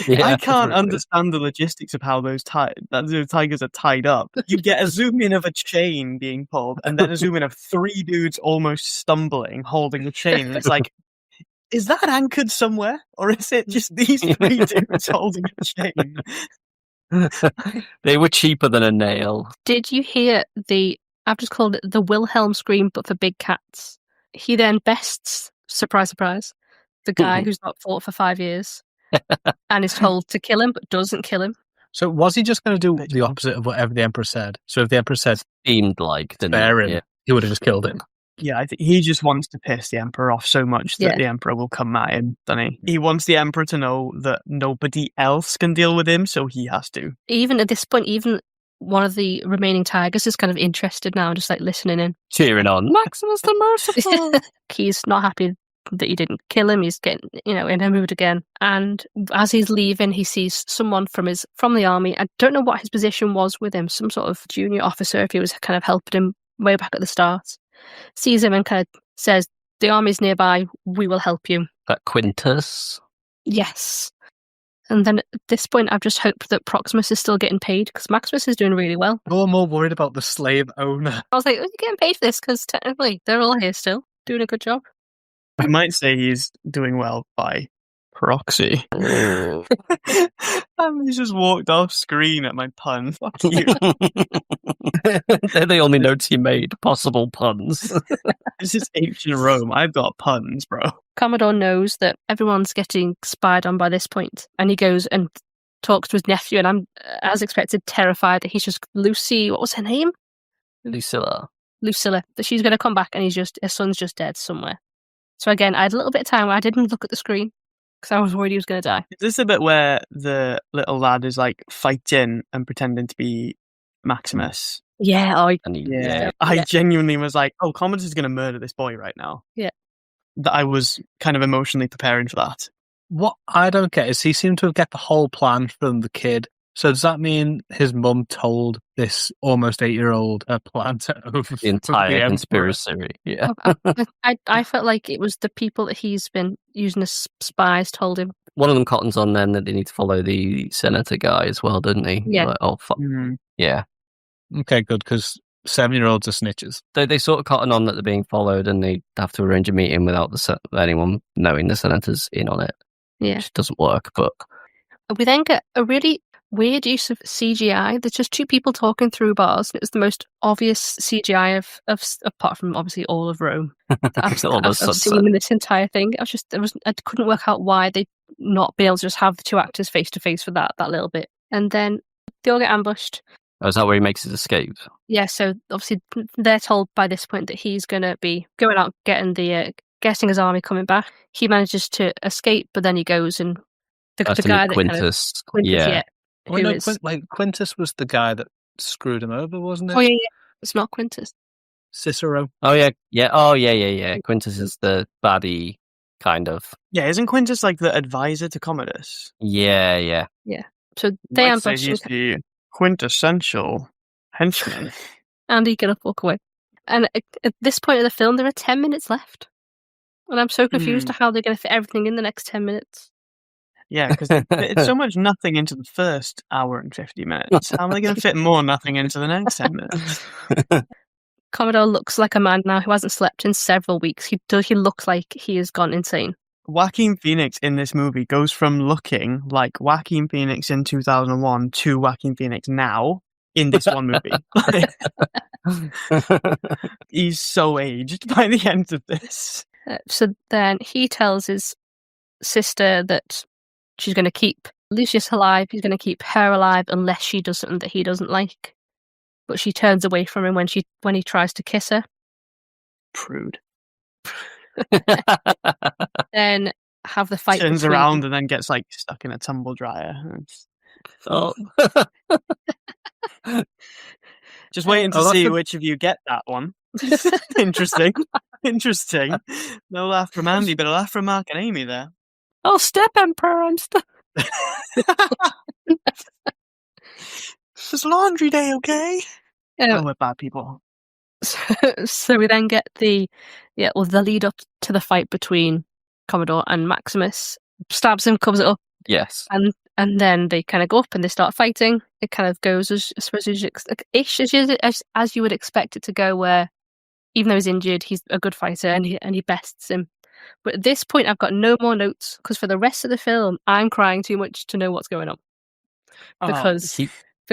Yeah, I can't understand the logistics of how those tigers are tied up. You get a zoom in of a chain being pulled, and then a zoom in of 3 dudes almost stumbling, holding the chain. And it's like, is that anchored somewhere? Or is it just these 3 dudes holding a chain?
They were cheaper than a nail.
Did you hear I've just called it the Wilhelm scream, but for big cats? He then bests, surprise, surprise, the guy who's not fought for 5 years. And is told to kill him, but doesn't kill him.
So was he just going to do the opposite of whatever the Emperor said? So if the Emperor said
Seemed like, didn't
spare
it?
him,
Yeah.
he would have just killed him.
Yeah, I think he just wants to piss the Emperor off so much that the Emperor will come at him, doesn't he? He wants the Emperor to know that nobody else can deal with him, so he has to.
Even at this point, even one of the remaining tigers is kind of interested now, just like listening in.
Cheering on, Maximus the Merciful!
He's not happy that you didn't kill him. He's getting, in a mood again. And as he's leaving, he sees someone from the army. I don't know what his position was with him, some sort of junior officer, if he was kind of helping him way back at the start. Sees him and kind of says, "The army's nearby, we will help you."
That Quintus?
Yes. And then at this point, I've just hoped that Proximus is still getting paid, because Maximus is doing really well.
You're more worried about the slave owner.
I was like, are you getting paid for this? Because technically, they're all here still, doing a good job.
I might say he's doing well by proxy. He's just walked off screen at my pun. Fuck you.
They're the only notes he made. Possible puns.
This is ancient Rome. I've got puns, bro.
Commodore knows that everyone's getting spied on by this point, and he goes and talks to his nephew, and I'm, as expected, terrified that he's just Lucy. What was her name?
Lucilla.
That she's going to come back, and her son's just dead somewhere. So again, I had a little bit of time where I didn't look at the screen because I was worried he was going to die.
Is this the bit where the little lad is like fighting and pretending to be Maximus?
Yeah.
I genuinely was like, oh, Commodus is going to murder this boy right now.
Yeah.
That I was kind of emotionally preparing for that.
What I don't get is he seemed to have get the whole plan from the kid. So does that mean his mum told this almost 8-year-old a plan to overthrow
the entire
the
conspiracy? Yeah.
I felt like it was the people that he's been using as spies told him.
One of them cottons on then that they need to follow the senator guy as well, didn't he?
Yeah.
Like, oh, fuck.
Mm-hmm.
Yeah.
Okay, good, because 7-year-olds are snitches.
They sort of cotton on that they're being followed, and they have to arrange a meeting without anyone knowing the senator's in on it.
Yeah.
Which doesn't work, but...
We then get a really weird use of CGI. There's just two people talking through bars. It was the most obvious CGI of apart from obviously all of Rome that I've seen in this entire thing. I couldn't work out why they'd not be able to just have the two actors face to face for that little bit. And then they all get ambushed.
Oh, is that where he makes his escape?
Yeah, so obviously they're told by this point that he's going to be going out getting his army coming back. He manages to escape, but then he goes and the guy that
Quintus.
Yeah.
Quintus was the guy that screwed him over, wasn't it?
Oh yeah. It's not Quintus.
Cicero.
Oh yeah. Oh yeah. Quintus is the baddie, kind of.
Yeah, isn't Quintus like the advisor to Commodus?
Yeah.
So they ambush
he's the quintessential henchman.
And he gonna walk away. And at this point in the film, there are 10 minutes left, and I'm so confused to how they're going to fit everything in the next 10 minutes.
Yeah, because it's so much nothing into the first hour and 50 minutes. How are they going to fit more nothing into the next 10 minutes?
Commodore looks like a man now who hasn't slept in several weeks. He looks like he has gone insane.
Joaquin Phoenix in this movie goes from looking like Joaquin Phoenix in 2001 to Joaquin Phoenix now in this one movie. He's so aged by the end of this.
So then he tells his sister that she's going to keep Lucius alive. He's going to keep her alive unless she does something that he doesn't like. But she turns away from him when he tries to kiss her.
Prude.
Then have the fight.
Turns around and then gets like stuck in a tumble dryer.
Oh.
Just waiting to see which of you get that one. Interesting. No laugh from Andy, but a laugh from Mark and Amy there.
Oh, step Emperor, I'm stuck.
It's laundry day, okay? We're bad people.
So we then get the lead up to the fight between Commodore and Maximus. Stabs him, covers it up.
Yes.
And then they kind of go up and they start fighting. It kind of goes as you would expect it to go, where even though he's injured, he's a good fighter and he bests him. But at this point, I've got no more notes because for the rest of the film, I'm crying too much to know what's going on. Because
he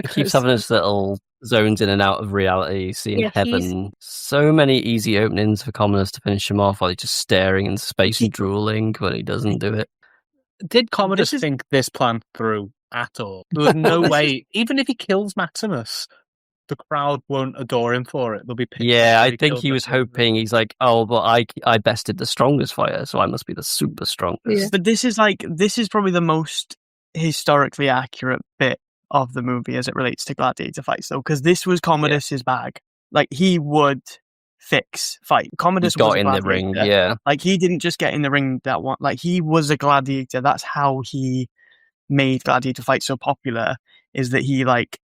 keeps having his little zones in and out of reality, seeing heaven. So many easy openings for Commodus to finish him off while he's just staring in space and drooling when he doesn't do it.
Did Commodus think this plan through at all. There was no way, even if he kills Maximus, the crowd won't adore him for it. They'll be pissed.
Yeah,
that
I think
killed
he was
Maximus.
hoping, he's like, oh, but I bested the strongest fighter, so I must be the super strongest.
Yeah.
But this is probably the most historically accurate bit of the movie as it relates to gladiator fights, though, because this was Commodus's bag. Like, he would fix fight. Commodus
He got
was a
in the
gladiator.
ring, yeah.
Like, he didn't just get in the ring that one. Like, he was a gladiator. That's how he made gladiator fights so popular, is that he, like,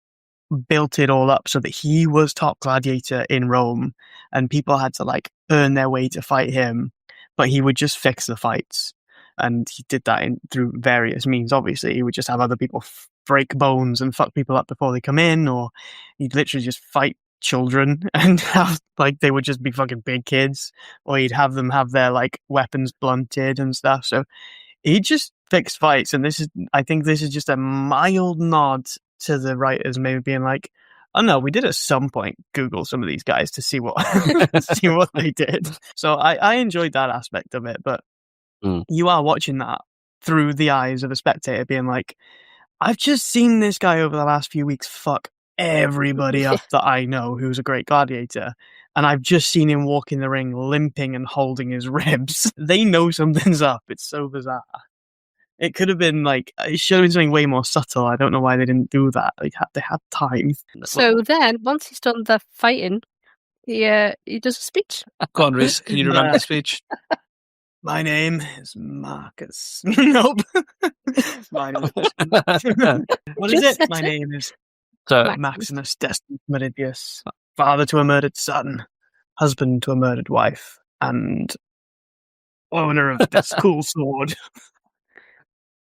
built it all up so that he was top gladiator in Rome, and people had to, like, earn their way to fight him, but he would just fix the fights. And he did that through various means. Obviously, he would just have other people break bones and fuck people up before they come in, or he'd literally just fight children and have, like, they would just be fucking big kids, or he'd have them have their, like, weapons blunted and stuff. So he just fixed fights, and I think this is just a mild nod to the writers maybe being like, oh no, we did at some point Google some of these guys to see what see what they did. So I enjoyed that aspect of it, but you are watching that through the eyes of a spectator being like, I've just seen this guy over the last few weeks fuck everybody up that I know who's a great gladiator, and I've just seen him walk in the ring limping and holding his ribs. They know something's up. It's so bizarre. It could have been like, it should have been something way more subtle. I don't know why they didn't do that. They had time.
So then, once he's done the fighting, he does a speech.
Go on, Rhys, can you remember the speech?
My name is Marcus. Nope. My name is... What is
Just
it? My name is
So
Maximus Decimus Meridius, father to a murdered son, husband to a murdered wife, and owner of this cool sword.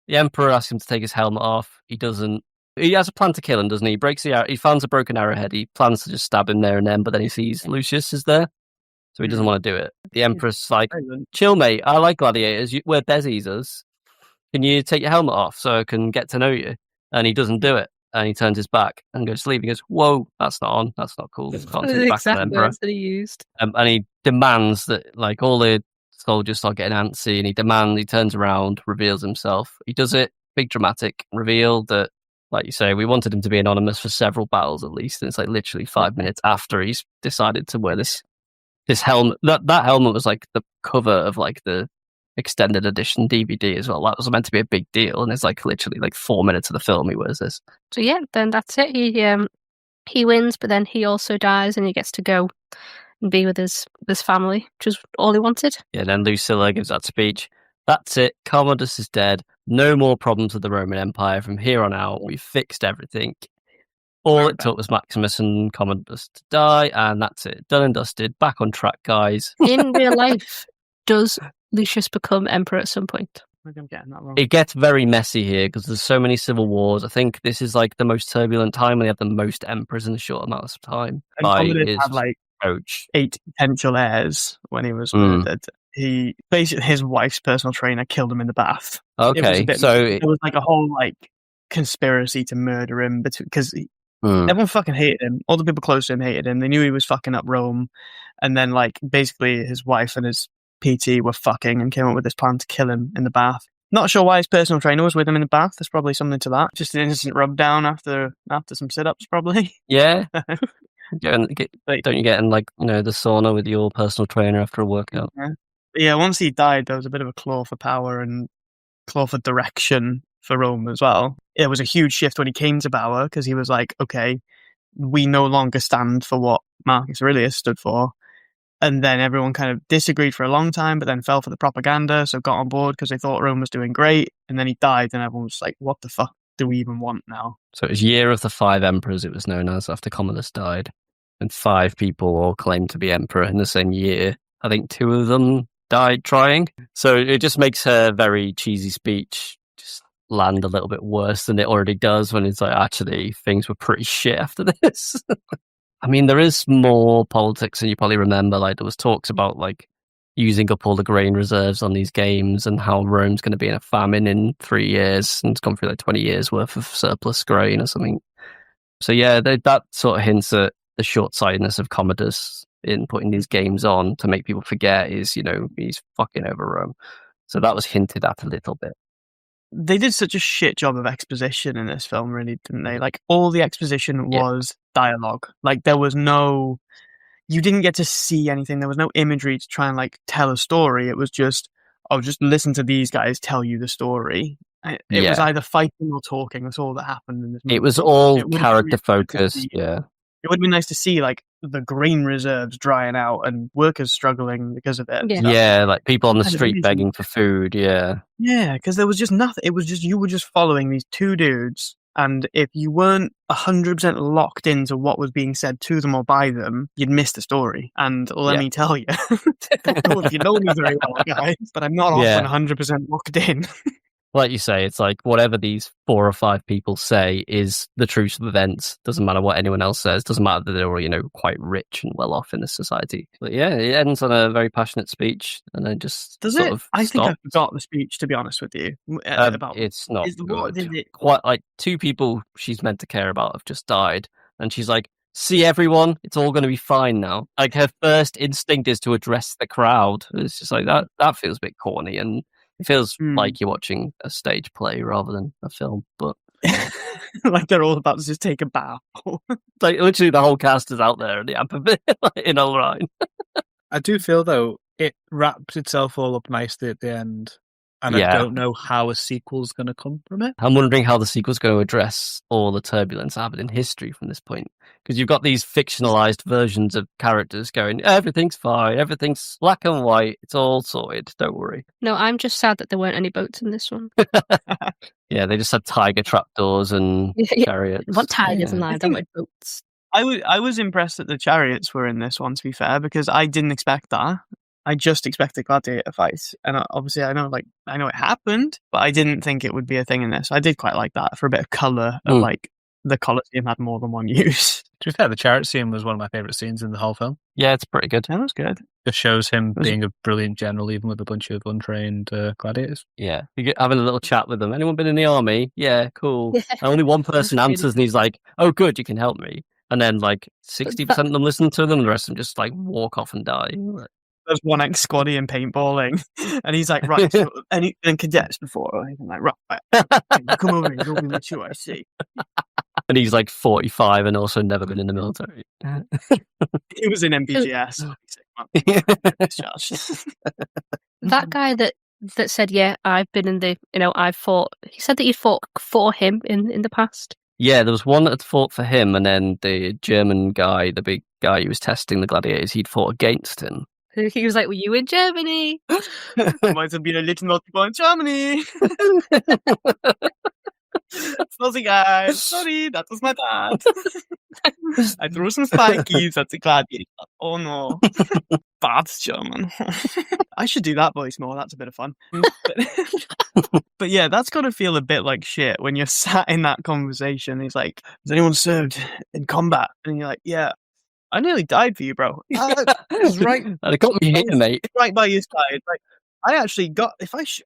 the Emperor asks him to take his helmet off. He doesn't. He has a plan to kill him, doesn't he? He breaks the arrow. He finds a broken arrowhead. He plans to just stab him there and then, but then he sees Lucius is there, so he doesn't want to do it. The Emperor's like, chill, mate. I like gladiators. We're bezies. Can you take your helmet off so I can get to know you? And he doesn't do it. And he turns his back and goes to leave. He goes, whoa, that's not on. That's not cool. Can't take it back to the Emperor.
Words that he used.
And he demands that, like, all the soldiers start getting antsy, and he turns around, reveals himself. He does it, big dramatic reveal that, like you say, we wanted him to be anonymous for several battles at least, and it's like literally 5 minutes after he's decided to wear this helmet. That helmet was like the cover of like the extended edition DVD as well. That was meant to be a big deal, and it's like literally like 4 minutes of the film he wears this.
So yeah, then that's it. He wins, but then he also dies, and he gets to go and be with his family, which is all he wanted.
Yeah, then Lucilla gives that speech. That's it. Commodus is dead. No more problems with the Roman Empire from here on out. We've fixed everything. All it took was Maximus and Commodus to die, and that's it. Done and dusted. Back on track, guys.
In real life, does Lucius become emperor at some point?
I think I'm getting that wrong.
It gets very messy here because there's so many civil wars. I think this is like the most turbulent time. We have the most emperors in a short amount of time.
And Commodus had like
coach.
8 potential heirs when he was murdered. He basically, his wife's personal trainer killed him in the bath.
Okay,
it was like a whole like conspiracy to murder him because everyone fucking hated him. All the people close to him hated him. They knew he was fucking up Rome, and then like basically his wife and his PT were fucking and came up with this plan to kill him in the bath. Not sure why his personal trainer was with him in the bath. There's probably something to that. Just an innocent rub down after some sit-ups, probably.
Yeah. Don't you get in like, the sauna with your personal trainer after a workout?
Yeah, once he died, there was a bit of a claw for power and claw for direction for Rome as well. It was a huge shift when he came to power because he was like, okay, we no longer stand for what Marcus Aurelius stood for. And then everyone kind of disagreed for a long time, but then fell for the propaganda, so got on board because they thought Rome was doing great. And then he died, and everyone was like, what the fuck do we even want now?
So it was Year of the Five Emperors, it was known as, after Commodus died. And 5 people all claimed to be emperor in the same year. I think 2 of them died trying. So it just makes her very cheesy speech just land a little bit worse than it already does when it's like, actually, things were pretty shit after this. I mean, there is more politics than you probably remember. Like, there was talks about, like, using up all the grain reserves on these games and how Rome's going to be in a famine in 3 years, and it's gone through, like, 20 years worth of surplus grain or something. So, yeah, that sort of hints at the short-sightedness of Commodus in putting these games on to make people forget he's fucking over Rome. So that was hinted at a little bit.
they did such a shit job of exposition in this film, really, didn't they? Like, all the exposition was dialogue. Like, there was no... You didn't get to see anything. There was no imagery to try and, like, tell a story. It was just, just listen to these guys tell you the story. It was either fighting or talking. That's all that happened in this movie.
It was all
It would've been
character
really nice to
focused,
see-
yeah.
It would have been nice to see, like, the grain reserves drying out and workers struggling because of it.
Yeah.
Yeah, like people on the
And it
street
really
begging for food, yeah.
Yeah, because there was just nothing. It was just, you were just following these two dudes, and if you weren't 100% locked into what was being said to them or by them, you'd miss the story. And let me tell you, I don't know if you know me very well, guys, but I'm not often 100% locked in.
Like you say, it's like whatever these 4 or 5 people say is the truth of events. Doesn't matter what anyone else says. Doesn't matter that they're all, quite rich and well off in this society. But yeah, it ends on a very passionate speech, and then just
I think I forgot the speech, to be honest with you. About
it's not
what
good.
did it?
Quite like 2 people she's meant to care about have just died, and she's like, "See everyone, it's all going to be fine now." Like her first instinct is to address the crowd. It's just like that. That feels a bit corny, and it feels like you're watching a stage play rather than a film. But
like they're all about to just take a bow.
like literally, the whole cast is out there in the amp in a line.
I do feel though it wraps itself all up nicely at the end, and I don't know how a sequel's going to come from it.
I'm wondering how the sequel's going to address all the turbulence happened in history from this point. Because you've got these fictionalized versions of characters going, everything's fine, everything's black and white, it's all sorted, don't worry.
No, I'm just sad that there weren't any boats in this one.
Yeah, they just had tiger trapdoors and chariots.
What tigers and lions? I want boats.
I was impressed that the chariots were in this one, to be fair, because I didn't expect that. I just expected gladiator fights, and obviously I know it happened, but I didn't think it would be a thing in this. I did quite like that for a bit of colour of like the Colosseum had more than one use.
To be fair, the chariot scene was one of my favourite scenes in the whole film.
Yeah, it's pretty good.
That was good.
Just shows him being a brilliant general, even with a bunch of untrained gladiators.
Yeah, you get having a little chat with them. Anyone been in the army? Yeah, cool.
Yeah.
And only one person answers, and he's like, "Oh, good, you can help me." And then like 60% of them listen to them, and the rest of them just like walk off and die.
There's one ex-squaddy in paintballing, and he's like, right, so any cadets before? And I'm like, right, come over here, don't be sure I see.
And he's like 45 and also never been in the military.
He was in MBGS.
That guy that said, yeah, I've been in the, I've fought, he said that he'd fought for him in the past.
Yeah, there was one that had fought for him, and then the German guy, the big guy who was testing the gladiators, he'd fought against him.
He was like, were you in Germany?
Might have been a little naughty boy in Germany. Sorry, guys. Sorry, that was my bad. I threw some spikies at the gladiator. Oh no. Bad German. I should do that voice more. That's a bit of fun. But yeah, that's got to feel a bit like shit when you're sat in that conversation. He's like, has anyone served in combat? And you're like, yeah. I nearly died for you, bro. I was right.
And it got me here, mate.
Right by your side. Like, I actually got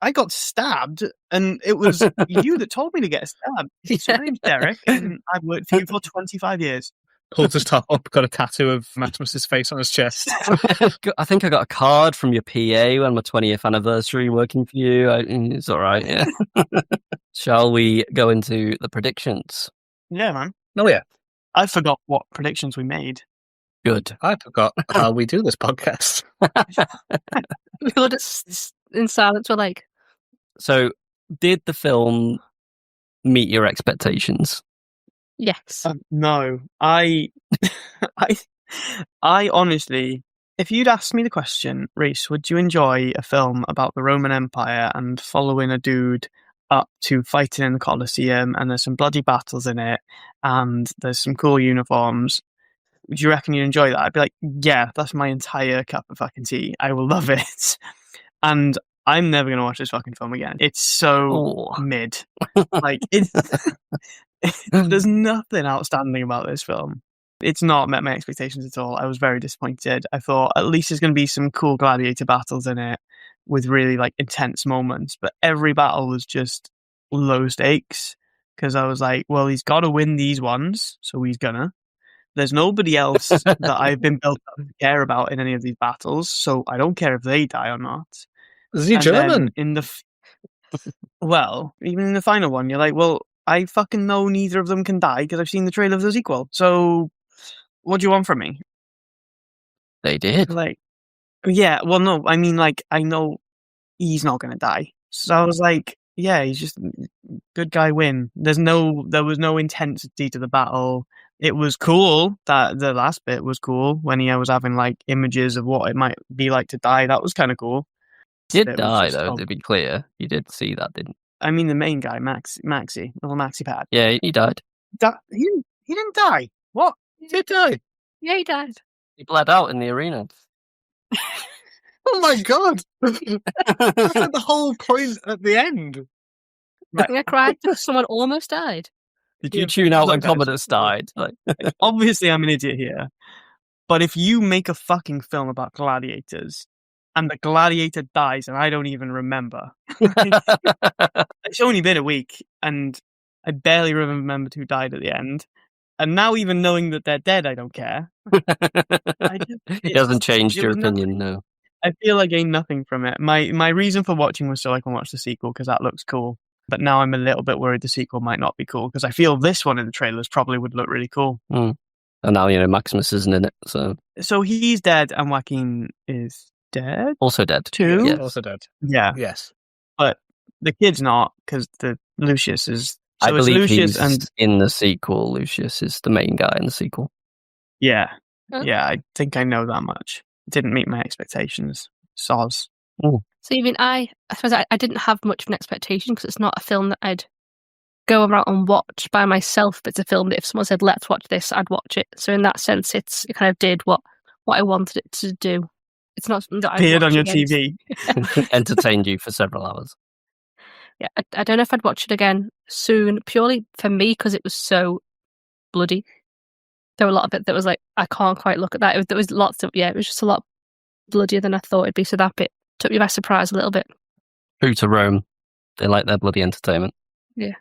I got stabbed, and it was you that told me to get stabbed. So my name's Derek, and I've worked for you for 25 years.
Pulls his top up, got a tattoo of Maximus's face on his chest.
I think I got a card from your PA on my 20th anniversary working for you. It's all right, yeah. Shall we go into the predictions?
Yeah, man.
Oh, yeah.
I forgot what predictions we made.
Good.
I forgot how we do this podcast.
We were just in silence. We're like,
so did the film meet your expectations?
yes.
No, I honestly, if you'd asked me the question, Rhys, would you enjoy a film about the Roman Empire and following a dude up to fighting in the Colosseum, and there's some bloody battles in it, and there's some cool uniforms? Would you reckon you'd enjoy that? I'd be like, yeah, that's my entire cup of fucking tea. I will love it. And I'm never going to watch this fucking film again. It's so mid. Like, there's nothing outstanding about this film. It's not met my expectations at all. I was very disappointed. I thought at least there's going to be some cool gladiator battles in it with really like intense moments. But every battle was just low stakes, because I was like, well, he's got to win these ones, so he's gonna. There's nobody else that I've been built up to care about in any of these battles, so I don't care if they die or not.
Is he German?
Well, even in the final one, you're like, well, I fucking know neither of them can die because I've seen the trailer of the sequel. So, what do you want from me?
They did.
Like, yeah, well, no, I mean, like, I know he's not going to die. So I was like, yeah, he's just good guy win. There was no intensity to the battle. It was cool that the last bit was cool when he was having like images of what it might be like to die. That was kind of cool.
Did
It was
die
just,
though,
oh,
to be clear. You did see that, didn't
I mean, the main guy, Maxi, little Maxi Pad.
you? Yeah, he died.
He didn't die. What?
He did die.
Yeah, he died.
He bled out in the arena.
Oh my god! That's like the whole point at the end.
I cried. Someone almost died.
Did you tune out
Look,
when
guys,
Commodus died? Like,
obviously, I'm an idiot here. But if you make a fucking film about gladiators and the gladiator dies and I don't even remember, it's only been a week and I barely remembered who died at the end. And now, even knowing that they're dead, I don't care.
it hasn't changed your opinion, no.
I feel I gained nothing from it. My reason for watching was so I can watch the sequel because that looks cool. But now I'm a little bit worried the sequel might not be cool because I feel this one in the trailers probably would look really cool.
Mm. And now, Maximus isn't in it, so...
So he's dead and Joaquin is dead?
Also dead.
Too?
Yes.
Also dead.
Yeah.
Yes.
But the kid's not because the Lucius is... So
I believe
Lucius
he's in the sequel. Lucius is the main guy in the sequel.
Yeah.
Huh?
Yeah, I think I know that much. Didn't meet my expectations. Soz.
So even I suppose I didn't have much of an expectation because it's not a film that I'd go around and watch by myself. But it's a film that if someone said, let's watch this, I'd watch it. So in that sense, it kind of did what I wanted it to do. It's not something that I'd
Appeared
watch
on your
again.
TV.
Entertained you for several hours.
Yeah, I don't know if I'd watch it again soon, purely for me because it was so bloody. There were a lot of it that was like, I can't quite look at that. There was lots of, it was just a lot bloodier than I thought it'd be. So that bit took me by surprise a little bit.
True to Rome. They like their bloody entertainment.
Yeah.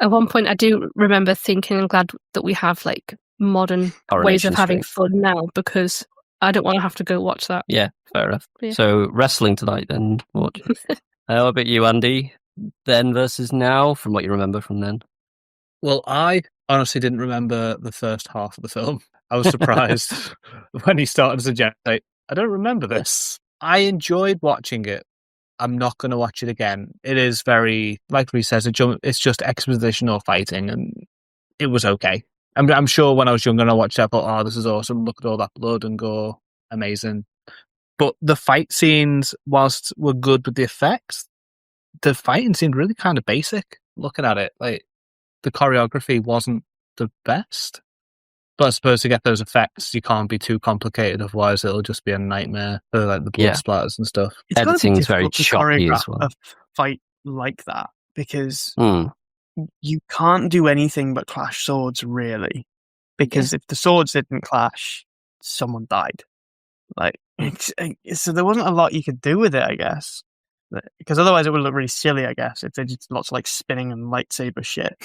At one point, I do remember thinking and glad that we have like modern ways of having fun now because I don't want to have to go watch that.
Yeah, fair enough.
Yeah.
So wrestling tonight then. What about you, Andy? Then versus now, from what you remember from then?
Well, I honestly didn't remember the first half of the film. I was surprised when he started to suggest, like, I don't remember this. I enjoyed watching it. I'm not going to watch it again. It is very, like Rhys says, it's just expositional fighting, and it was okay. I'm sure when I was younger and I watched it, I thought, oh, this is awesome. Look at all that blood and gore. Amazing. But the fight scenes, whilst were good with the effects, the fighting seemed really kind of basic. Looking at it, like the choreography wasn't the best. But I suppose to get those effects, you can't be too complicated, otherwise it'll just be a nightmare for like the blood splatters and stuff.
Editing's very choppy as well.
A fight like that because you can't do anything but clash swords, really. Because if the swords didn't clash, someone died. Like, so there wasn't a lot you could do with it, I guess. Because otherwise it would look really silly, I guess, if they did lots of like spinning and lightsaber shit.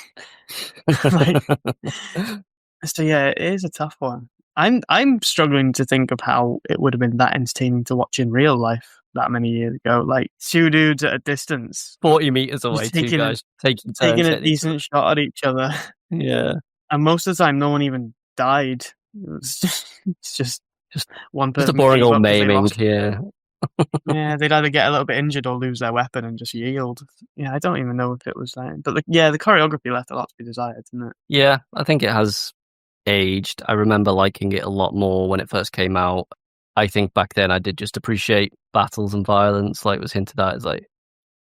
So yeah, it is a tough one. I'm struggling to think of how it would have been that entertaining to watch in real life that many years ago. Like two dudes at a distance,
40 meters away, two guys taking
a decent shot at each other.
Yeah,
and most of the time, no one even died. It's just one person.
Just a boring old maiming.
Yeah, they'd either get a little bit injured or lose their weapon and just yield. Yeah, I don't even know if it was that. But the choreography left a lot to be desired, didn't it?
Yeah, I think it has aged. I remember liking it a lot more when it first came out. I think back then I did just appreciate battles and violence, like was hinted at. It's like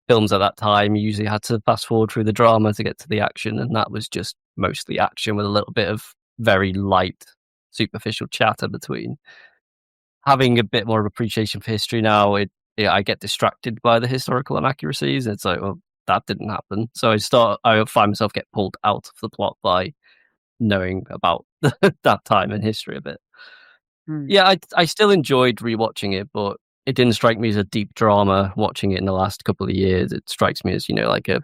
films at that time, you usually had to fast forward through the drama to get to the action, and that was just mostly action with a little bit of very light, superficial chatter between. Having a bit more of appreciation for history now, I get distracted by the historical inaccuracies. It's like, well, that didn't happen. So I find myself get pulled out of the plot by knowing about that time in history a bit. Yeah, I still enjoyed rewatching it, but it didn't strike me as a deep drama watching it in the last couple of years. It strikes me as, like a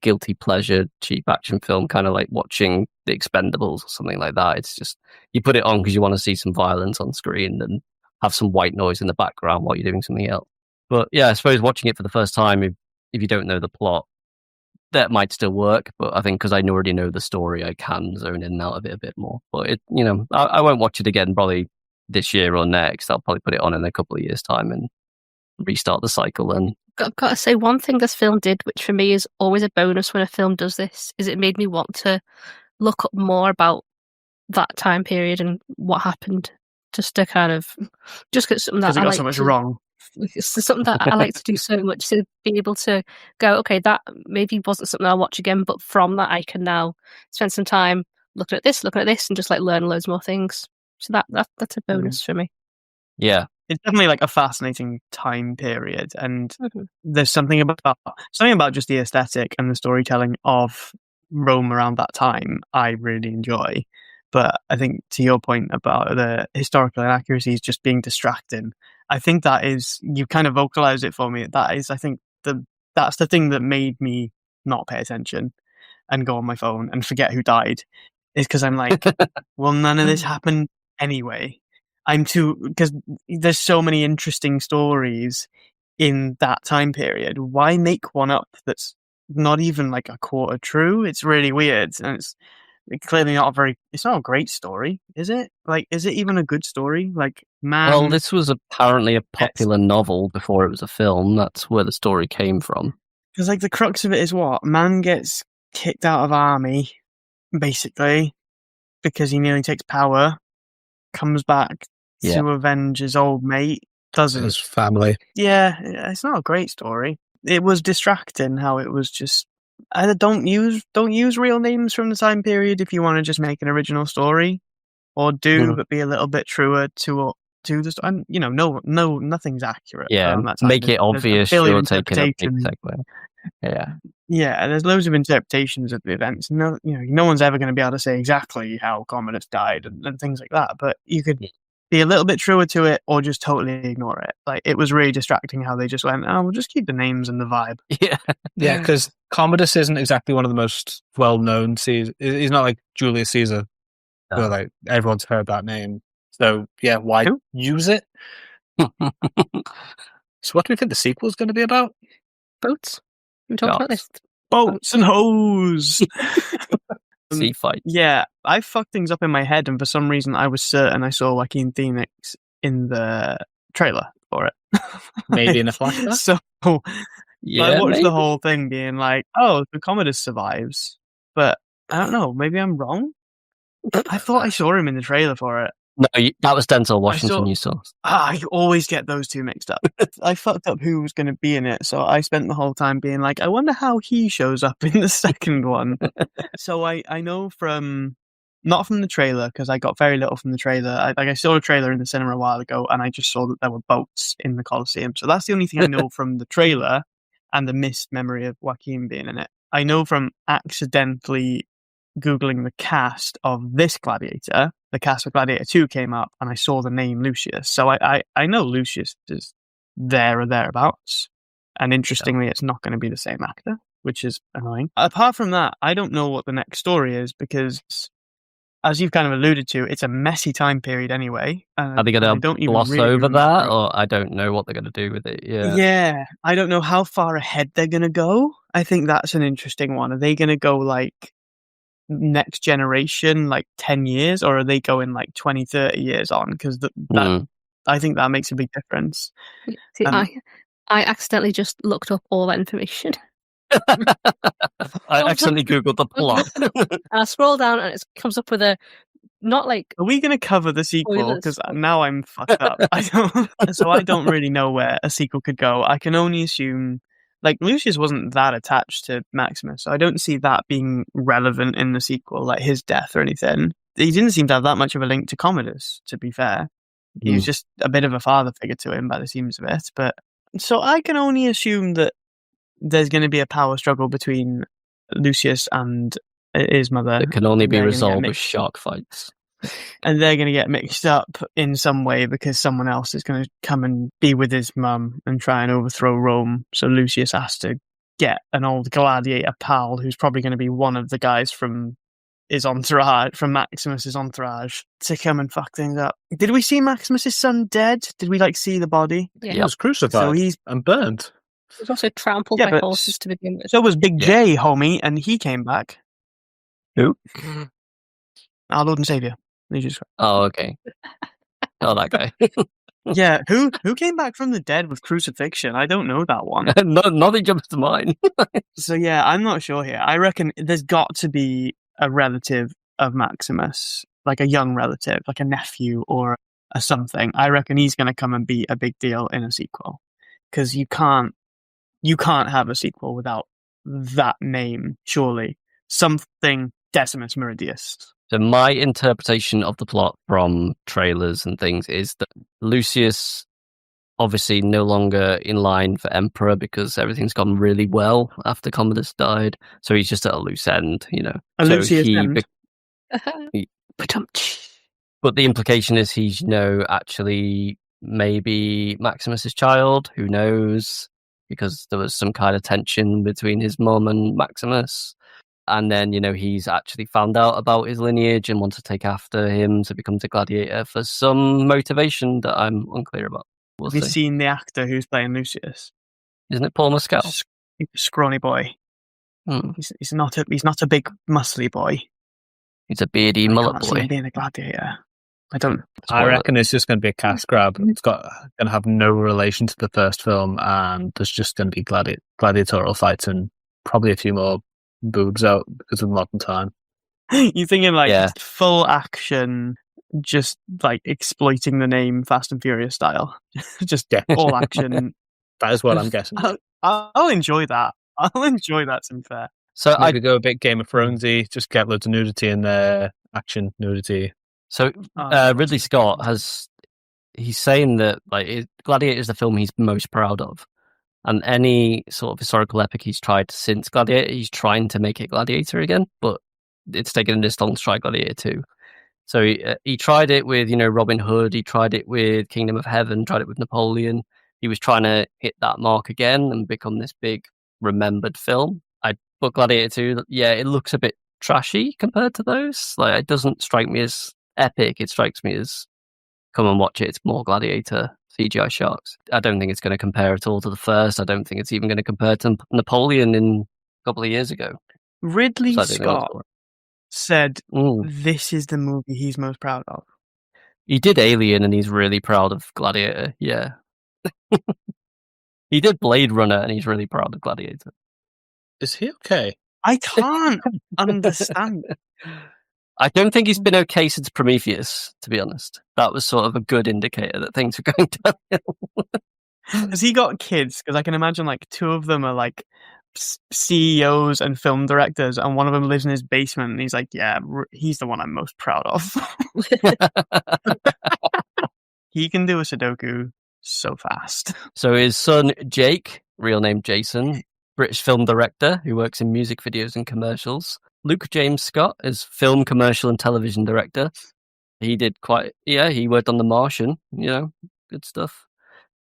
guilty pleasure, cheap action film, kind of like watching The Expendables or something like that. It's just, you put it on because you want to see some violence on screen and have some white noise in the background while you're doing something else. But yeah, I suppose watching it for the first time, if you don't know the plot, that might still work. But I think because I already know the story, I can zone in and out of it a bit more. But I won't watch it again probably this year or next. I'll probably put it on in a couple of years' time and restart the cycle. And
I've got to say, one thing this film did, which for me is always a bonus when a film does this, is it made me want to look up more about that time period and what happened, just to kind of just get something that
Because it
I
got
like
so much
to,
wrong.
it's something that I like to do so much, to be able to go, okay, that maybe wasn't something I'll watch again, but from that I can now spend some time looking at this, and just like learn loads more things. So that's a bonus for me.
yeah,
It's definitely like a fascinating time period, and
Mhm.
there's something about just the aesthetic and the storytelling of Rome around that time I really enjoy. But I think to your point about the historical inaccuracies just being distracting, I think that is, you kind of vocalized it for me. That is, I think that's the thing that made me not pay attention and go on my phone and forget who died, is because I'm like, well, none of this happened anyway. Because there's so many interesting stories in that time period. Why make one up that's not even like a quarter true? It's really weird, and it's clearly it's not a great story, is it? Like, is it even a good story? Like,
well,
man,
this was apparently a popular novel before it was a film. That's where the story came from.
because like the crux of it is what? Man gets kicked out of army, basically, because he nearly takes power, comes back
Yeah.
to avenge his old mate, doesn't.
His family.
Yeah, it's not a great story. It was distracting how it was just. Don't use real names from the time period if you want to just make an original story, or do,
Mhm.
but be a little bit truer to the story. And nothing's accurate
Yeah,
around that time.
make it
There's a
obvious
billion
you're taking a big
interpretations.
segue. Yeah.
Yeah, there's loads of interpretations of the events. No one's ever going to be able to say exactly how Commodus died and things like that. But you could be a little bit truer to it, or just totally ignore it. Like, it was really distracting how they just went, "Oh, we'll just keep the names and the vibe."
Yeah.
Yeah, because Commodus isn't exactly one of the most well-known Caesar. He's not like Julius Caesar, where like everyone's heard that name. So yeah, why
Who?
use it? So what do we think the sequel's going to be about?
Boats. We talked about this.
Boats and hoes.
Sea fight.
Yeah, I fucked things up in my head, and for some reason, I was certain I saw Joaquin Phoenix in the trailer for it.
Maybe in a flashback?
So
Yeah,
I watched
maybe.
the whole thing, being like, "Oh, the Commodus survives," but I don't know. Maybe I'm wrong. I thought I saw him in the trailer for it.
No, that was Denzel Washington you saw.
I always get those two mixed up. I fucked up who was going to be in it, so I spent the whole time being like, I wonder how he shows up in the second one. So I know not from the trailer, because I got very little from the trailer. I saw a trailer in the cinema a while ago, and I just saw that there were boats in the Colosseum. So that's the only thing I know from the trailer and the missed memory of Joaquin being in it. I know from accidentally Googling the cast of this Gladiator, the cast of Gladiator 2 came up, and I saw the name Lucius. So I know Lucius is there or thereabouts. And interestingly, it's not going to be the same actor, which is annoying. Apart from that, I don't know what the next story is, because, as you've kind of alluded to, it's a messy time period anyway.
Are they going to gloss over that, or I don't know what they're going to do with it?
Yeah, I don't know how far ahead they're going to go. I think that's an interesting one. Are they going to go like next generation, like 10 years, or are they going like 20, 30 years on? Because I think that makes a big difference.
See, I accidentally just looked up all that information.
I accidentally Googled the plot.
And I scroll down, and it comes up with not like...
Are we going to cover the sequel? Because now I'm fucked up. I don't really know where a sequel could go. I can only assume, like, Lucius wasn't that attached to Maximus, so I don't see that being relevant in the sequel, like his death or anything. He didn't seem to have that much of a link to Commodus, to be fair. He was just a bit of a father figure to him by the seams of it. But so I can only assume that there's going to be a power struggle between Lucius and his mother.
It can only be resolved with shark fights.
And they're going to get mixed up in some way, because someone else is going to come and be with his mum and try and overthrow Rome. So Lucius has to get an old gladiator pal, who's probably going to be one of the guys from Maximus's entourage, to come and fuck things up. Did we see Maximus's son dead? Did we see the body?
Yeah.
He was crucified
So he's
and burned.
He was also trampled
Yeah,
by
but
horses to begin with.
So was Big J, homie, and he came back.
Who?
Our Lord and Savior, Jesus Christ.
Oh, okay. Oh, that guy.
Yeah, who came back from the dead with crucifixion? I don't know that one.
Nothing jumps to mind.
So yeah, I'm not sure here. I reckon there's got to be a relative of Maximus, like a young relative, like a nephew or a something. I reckon he's going to come and be a big deal in a sequel, because you can't have a sequel without that name. Surely something Decimus Meridius.
So my interpretation of the plot from trailers and things is that Lucius obviously no longer in line for emperor because everything's gone really well after Commodus died. So he's just at a loose end, you know.
A
so
Lucius end.
But the implication is he's, you know, actually maybe Maximus's child. Who knows? Because there was some kind of tension between his mum and Maximus. And then, you know, he's actually found out about his lineage and wants to take after him to become the gladiator for some motivation that I'm unclear about. We'll
Have you
see.
seen the actor who's playing Lucius?
Isn't it Paul Mescal?
Scrawny boy.
Hmm.
He's not a big muscly boy.
He's a beardy mullet
can't see him
boy.
being a gladiator. I don't.
I reckon it's just going to be a cash grab. It's going to have no relation to the first film, and there's just going to be gladiatorial fights and probably a few more boobs out because of modern time.
You thinking like
Yeah.
full action, just like exploiting the name Fast and Furious style, just all action.
That is what I'm guessing.
I'll enjoy that. I'll enjoy that. To be fair.
So
Maybe go a bit Game of Thronesy, just get loads of nudity in there, action nudity.
So Ridley Scott he's saying that like Gladiator is the film he's most proud of, and any sort of historical epic he's tried since Gladiator, he's trying to make it Gladiator again, but it's taken him this long to try Gladiator 2. So he tried it with, you know, Robin Hood, he tried it with Kingdom of Heaven, tried it with Napoleon. He was trying to hit that mark again and become this big remembered film. But Gladiator 2, yeah, it looks a bit trashy compared to those. Like, it doesn't strike me as epic. It strikes me as come and watch it. It's more Gladiator CGI sharks. I don't think it's going to compare at all to the first. I don't think it's even going to compare to Napoleon in a couple of years ago.
Ridley Scott said this is the movie he's most proud of.
He did Alien and he's really proud of Gladiator. Yeah. He did Blade Runner and he's really proud of Gladiator.
Is he okay?
I can't understand.
I don't think he's been okay since Prometheus, to be honest. That was sort of a good indicator that things were going downhill.
Has he got kids? Because I can imagine like two of them are like CEOs and film directors, and one of them lives in his basement, and he's like, yeah, he's the one I'm most proud of. He can do a Sudoku so fast.
So his son, Jake, real name Jason, British film director who works in music videos and commercials. Luke James Scott is film, commercial, and television director. He did he worked on The Martian, you know, good stuff.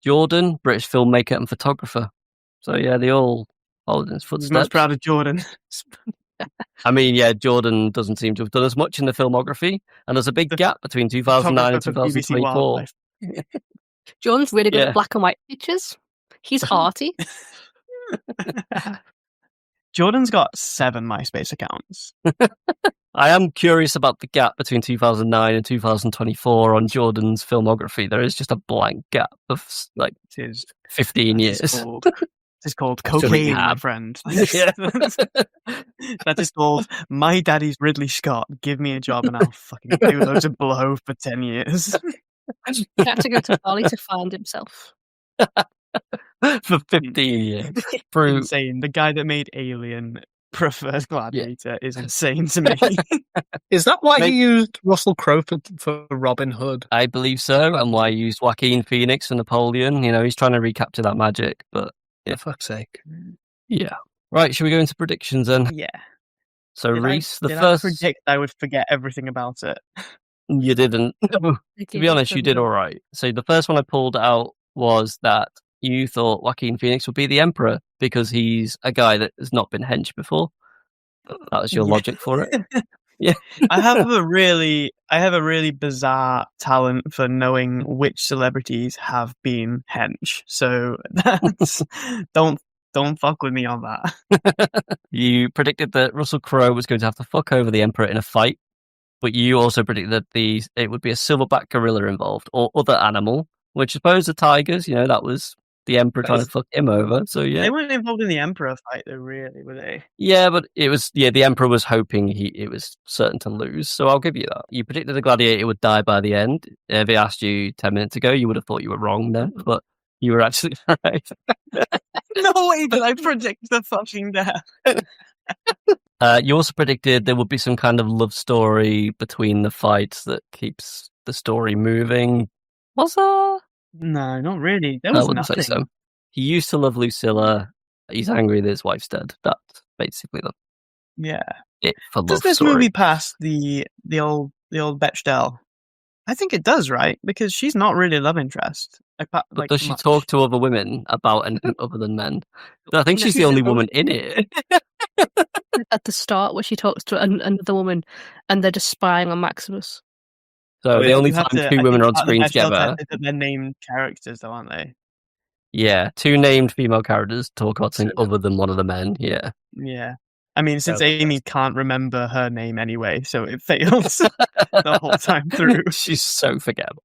Jordan, British filmmaker and photographer. So yeah, they all followed in his footsteps.
Most proud of Jordan.
I mean, yeah, Jordan doesn't seem to have done as much in the filmography, and there's a big gap between 2009 and 2024.
Jordan's really good at black and white pictures. He's arty.
Jordan's got 7 MySpace accounts.
I am curious about the gap between 2009 and 2024 on Jordan's filmography. There is just a blank gap of like 15 years.
It's called cocaine, my friend. That is called My Daddy's Ridley Scott. Give me a job and I'll fucking do loads of blow for 10 years.
He had to go to Bali to find himself.
For 15 years.
Insane. The guy that made Alien prefers Gladiator is insane to me.
Is that why he used Russell Crowe for Robin Hood?
I believe so, and why he used Joaquin Phoenix for Napoleon. You know, he's trying to recapture that magic, but
for fuck's sake.
Yeah. Right, should we go into predictions then?
Yeah.
So Rhys,
I predict I would forget everything about it.
You didn't. To be honest, you did all right. So the first one I pulled out was that you thought Joaquin Phoenix would be the Emperor because he's a guy that has not been hench before. That was your logic for it.
I have a really bizarre talent for knowing which celebrities have been hench. So that's don't fuck with me on that.
You predicted that Russell Crowe was going to have to fuck over the Emperor in a fight, but you also predicted that it would be a silverback gorilla involved or other animal, which I suppose the tigers. That was the Emperor trying to fuck him over. So yeah,
They weren't involved in the Emperor fight, though. Really, were they?
yeah, but it was the Emperor was hoping it was certain to lose. So I'll give you that. You predicted the Gladiator would die by the end. If I asked you 10 minutes ago, you would have thought you were wrong then, but you were actually right.
No way did I predict the fucking death.
You also predicted there would be some kind of love story between the fights that keeps the story moving. Was there?
No, not really. There
I
was
wouldn't
nothing.
say so. He used to love Lucilla. He's angry that his wife's dead. That's basically
Yeah.
it for
Does
love
this
story.
movie pass the old Bechdel? I think it does, right? Because she's not really a love interest.
But
Like,
does she
much.
talk to other women about anything other than men? I think she's the
she's
only
the
woman in it.
At the start, where she talks to another woman, and they're just spying on Maximus.
So the only
You have
time
to-
two
I
women
think
are on
part of the
screen
Bechdel
together.
test is that they're named characters, though, aren't they?
Yeah, two named female characters talk about something
So-
other than one of the men. Yeah.
Yeah. I mean, since
that-
Amy can't remember her name anyway, so it fails the whole time through.
She's so forgettable.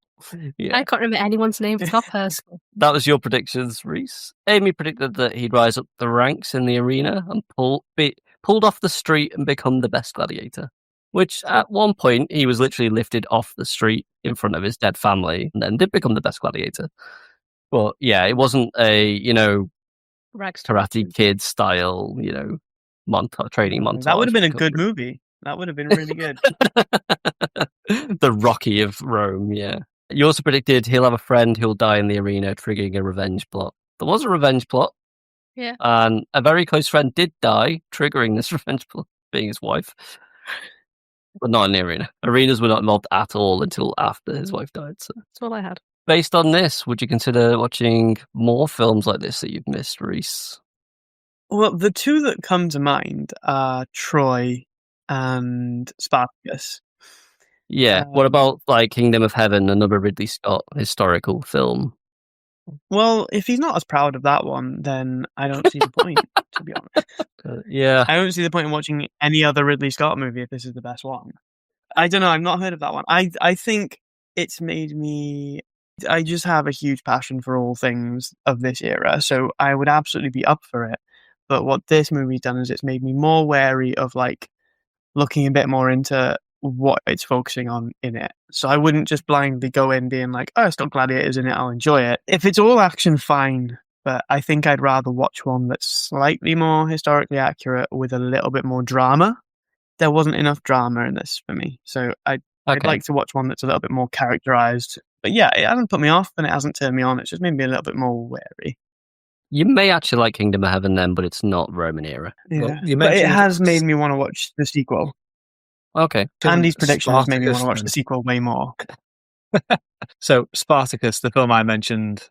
Yeah.
I can't remember anyone's name. It's not personal.
That was your predictions, Rhys. Amy predicted that he'd rise up the ranks in the arena and pulled off the street and become the best gladiator. Which at one point he was literally lifted off the street in front of his dead family and then did become the best gladiator. But yeah, it wasn't a,
Rags to
Karate
riches.
Kid style, training montage.
That would have been a
to
good
cover
movie. That would have been really good.
it. The Rocky of Rome, yeah. You also predicted he'll have a friend who'll die in the arena, triggering a revenge plot. There was a revenge plot.
Yeah.
And a very close friend did die, triggering this revenge plot, being his wife. But not in the arena. Arenas were not involved at all until after his wife died. So,
That's all I had.
based on this, would you consider watching more films like this that you've missed, Rhys?
Well, the two that come to mind are Troy and Spartacus.
Yeah. What about like Kingdom of Heaven, another Ridley Scott historical film?
Well, if he's not as proud of that one, then I don't see the point, to be honest.
Yeah.
I don't see the point in watching any other Ridley Scott movie if this is the best one. I don't know. I've not heard of that one. I think it's made me... I just have a huge passion for all things of this era, so I would absolutely be up for it. But what this movie's done is it's made me more wary of like looking a bit more into what it's focusing on in it. So I wouldn't just blindly go in being like, oh, it's got gladiators in it, I'll enjoy it. If it's all action, fine. But I think I'd rather watch one that's slightly more historically accurate with a little bit more drama. There wasn't enough drama in this for me. So I'd like to watch one that's a little bit more characterized. But yeah, it hasn't put me off and it hasn't turned me on. It's just made me a little bit more wary.
You may actually like Kingdom of Heaven then, but it's not Roman era.
Yeah.
Well, you
but it
mentioned-
has made me want to watch the sequel.
Okay.
Andy's prediction has made me want to
Spartacus
watch
then.
the sequel way more.
So Spartacus, the film I mentioned,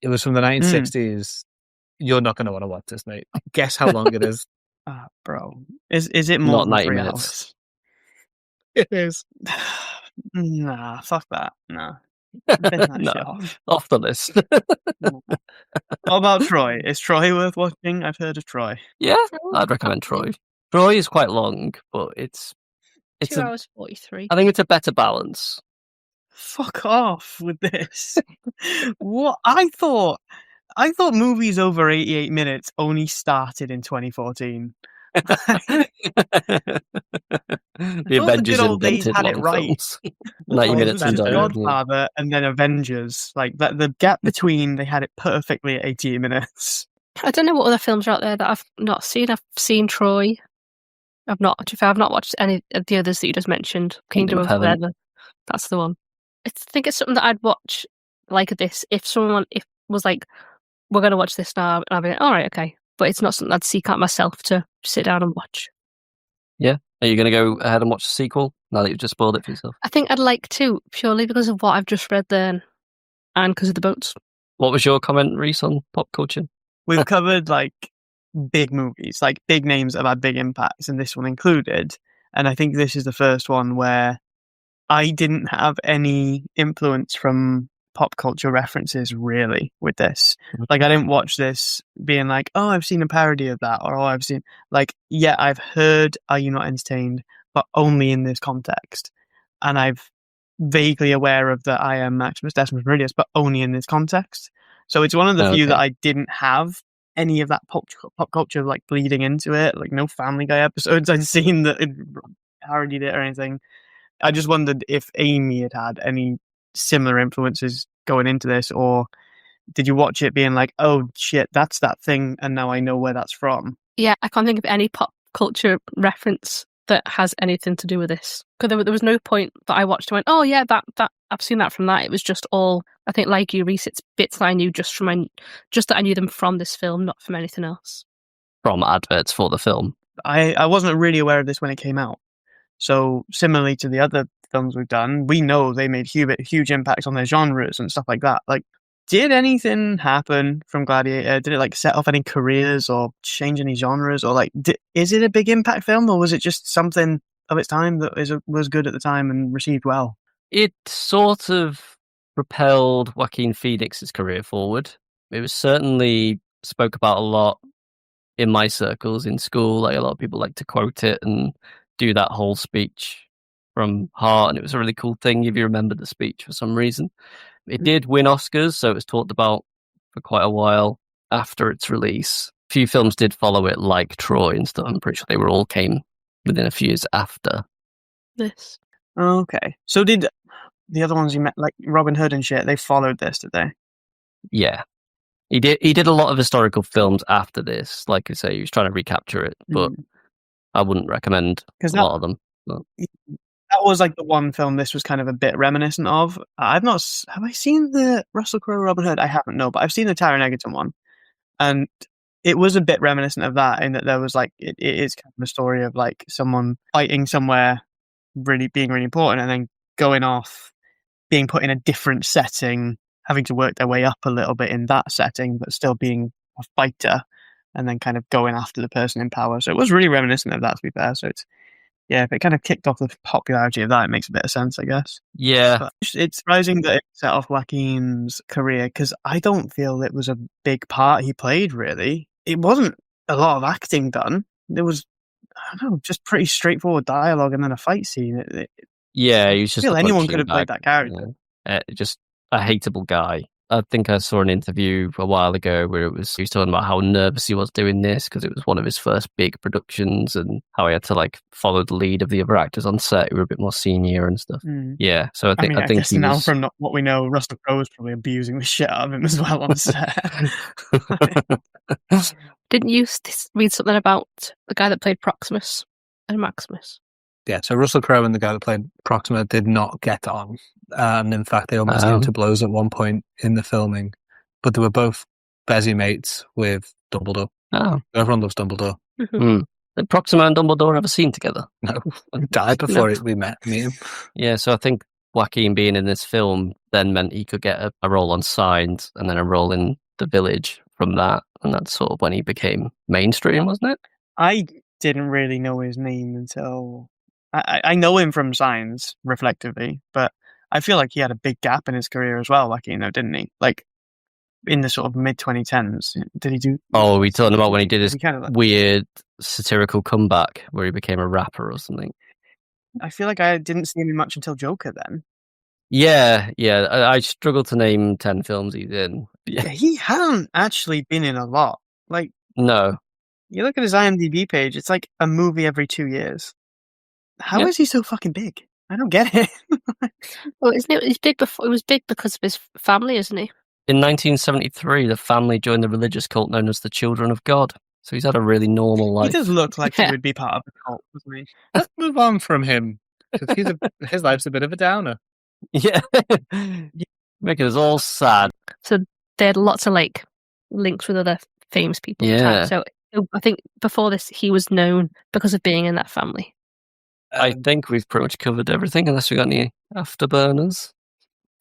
it was from the 1960s. You're not going to want to watch this, mate. Guess how long it is.
Ah, bro. Is it more
Not
than
90
3
minutes.
It is.
hours? Nah, fuck that. Nah. Bin that
No.
shit off.
Off the list.
What about Troy? Is Troy worth watching? I've heard of Troy.
Yeah, I'd recommend Troy. Troy is quite long, but it's
2 hours 43.
I think it's a better balance.
Fuck off with this. What I thought movies over 88 minutes only started in 2014.
The Avengers
good old days
invented
had it
long
right.
films. 90 minutes
Then
and done. Yeah.
Godfather and then Avengers. Like that, the gap between, they had it perfectly at 88 minutes.
I don't know what other films are out there that I've not seen. I've seen Troy. I've not watched any of the others that you just mentioned. Kingdom of Heaven. That's the one. I think it's something that I'd watch like this if someone was like, we're going to watch this now, and I'd be like, all right, okay. But it's not something I'd seek out myself to sit down and watch.
Yeah. Are you going to go ahead and watch the sequel now that you've just spoiled it for yourself?
I think I'd like to, purely because of what I've just read there and because of the boats.
What was your comment, Rhys, on pop culture?
We've covered like big movies, like big names that have had big impacts, and this one included. And I think this is the first one where I didn't have any influence from pop culture references really with this. Like, I didn't watch this being like, oh, I've seen a parody of that, or oh, I've seen, like, yeah, I've heard Are You Not Entertained, but only in this context. And I've vaguely aware of the I Am Maximus Decimus Meridius, but only in this context. So it's one of the few that I didn't have any of that pop culture like bleeding into it. Like, no Family Guy episodes I'd seen that it parodied it or anything. I just wondered if Amy had any similar influences going into this, or did you watch it being like, oh shit, that's that thing, and now I know where that's from?
Yeah, I can't think of any pop culture reference that has anything to do with this. Because there was no point that I watched and went, oh yeah, that I've seen that from that. It was just all, I think, like you, Rhys, it's bits that I knew just that I knew them from this film, not from anything else.
From adverts for the film.
I wasn't really aware of this when it came out. So similarly to the other films we've done, we know they made huge impacts on their genres and stuff like that. Like, did anything happen from Gladiator? Did it like set off any careers or change any genres? Or like, is it a big impact film, or was it just something of its time that was good at the time and received well?
It sort of propelled Joaquin Phoenix's career forward. It was certainly spoke about a lot in my circles in school. Like, a lot of people like to quote it and do that whole speech from heart, and it was a really cool thing if you remember the speech for some reason. It did win Oscars, so it was talked about for quite a while after its release. A few films did follow it, like Troy and stuff. I'm pretty sure they all came within a few years after
this.
Okay. So did the other ones you met, like Robin Hood and shit, they followed this, did they?
Yeah. He did a lot of historical films after this. Like I say, he was trying to recapture it, but I wouldn't recommend a lot of them. But
that was like the one film this was kind of a bit reminiscent of. Have I seen the Russell Crowe Robin Hood? I haven't, no, but I've seen the Taron Egerton one. And it was a bit reminiscent of that, in that there was like, it is kind of a story of like someone fighting somewhere really being really important, and then going off, being put in a different setting, having to work their way up a little bit in that setting, but still being a fighter, and then kind of going after the person in power. So it was really reminiscent of that, to be fair. So it's, yeah, if it kind of kicked off the popularity of that, it makes a bit of sense, I guess.
Yeah.
But it's surprising that it set off Joaquin's career, because I don't feel it was a big part he played, really. It wasn't a lot of acting done. There was, I don't know, just pretty straightforward dialogue and then a fight scene.
Yeah, he was just
I feel anyone could have played that character.
Just a hateable guy. I think I saw an interview a while ago where he was talking about how nervous he was doing this because it was one of his first big productions, and how he had to like follow the lead of the other actors on set who were a bit more senior and stuff. Yeah, so I think
guess now from what we know, Russell Crowe was probably abusing the shit out of him as well on set.
Didn't you read something about the guy that played Proximus and Maximus?
Yeah, so Russell Crowe and the guy that played Proxima did not get on. And in fact, they almost came to blows at one point in the filming. But they were both busy mates with Dumbledore.
Oh.
Everyone loves Dumbledore.
Did Proxima and Dumbledore ever seen together?
No, he died before we meet him.
Yeah, so I think Joaquin being in this film then meant he could get a role on Signs and then a role in The Village from that. And that's sort of when he became mainstream, wasn't it?
I didn't really know his name until... I know him from Signs, reflectively, but I feel like he had a big gap in his career as well, Joaquin, though, didn't he? Like, in the sort of mid-2010s, did he do...
Oh, we talking about when he did his weird satirical comeback where he became a rapper or something?
I feel like I didn't see him much until Joker then.
Yeah. I struggle to name 10 films he's in.
Yeah, he hasn't actually been in a lot. Like,
no.
You look at his IMDb page, it's like a movie every 2 years. How is he so fucking big? I don't get it.
Well, isn't it? He's big before. It was big because of his family, isn't he?
In 1973, the family joined the religious cult known as the Children of God. So he's had a really normal life.
He does look like he would be part of the cult, doesn't he?
Let's move on from him, because his life's a bit of a downer.
Yeah, making us all sad.
So they had lots of like links with other famous people.
Yeah.
So I think before this, he was known because of being in that family.
I think we've pretty much covered everything, unless we got any afterburners.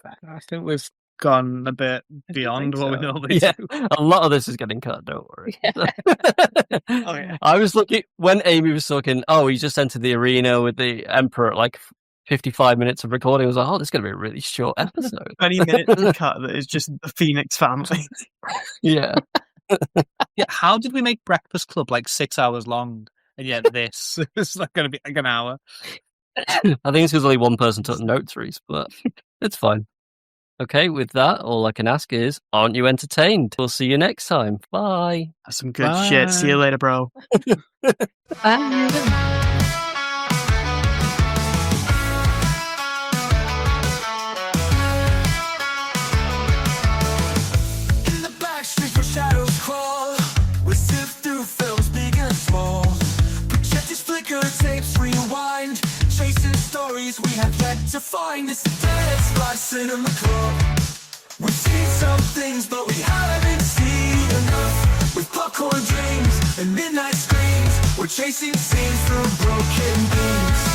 I think we've
gone a bit beyond what we normally
Yeah,
do.
a lot of this is getting cut, don't worry.
Yeah.
I was looking, when Amy was talking, he just entered the arena with the Emperor at like 55 minutes of recording. I was like, this is going to be a really short episode.
20 minutes of cut that is just the Phoenix family.
Yeah.
Yeah, how did we make Breakfast Club like 6 hours long? And yet this is like going to be like an hour.
I think it's because only one person took notes, Rhys, but it's fine. Okay, with that, all I can ask is, aren't you entertained? We'll see you next time. Bye.
That's some good shit. See you later, bro.
Bye.
Shadows crawl. We sift through films big and small. Projectors flicker, tapes rewind. Chasing stories we have yet to find. It's a dead spot cinema club. We've seen some things, but we haven't seen enough. With popcorn dreams and midnight screams, we're chasing scenes through broken beams.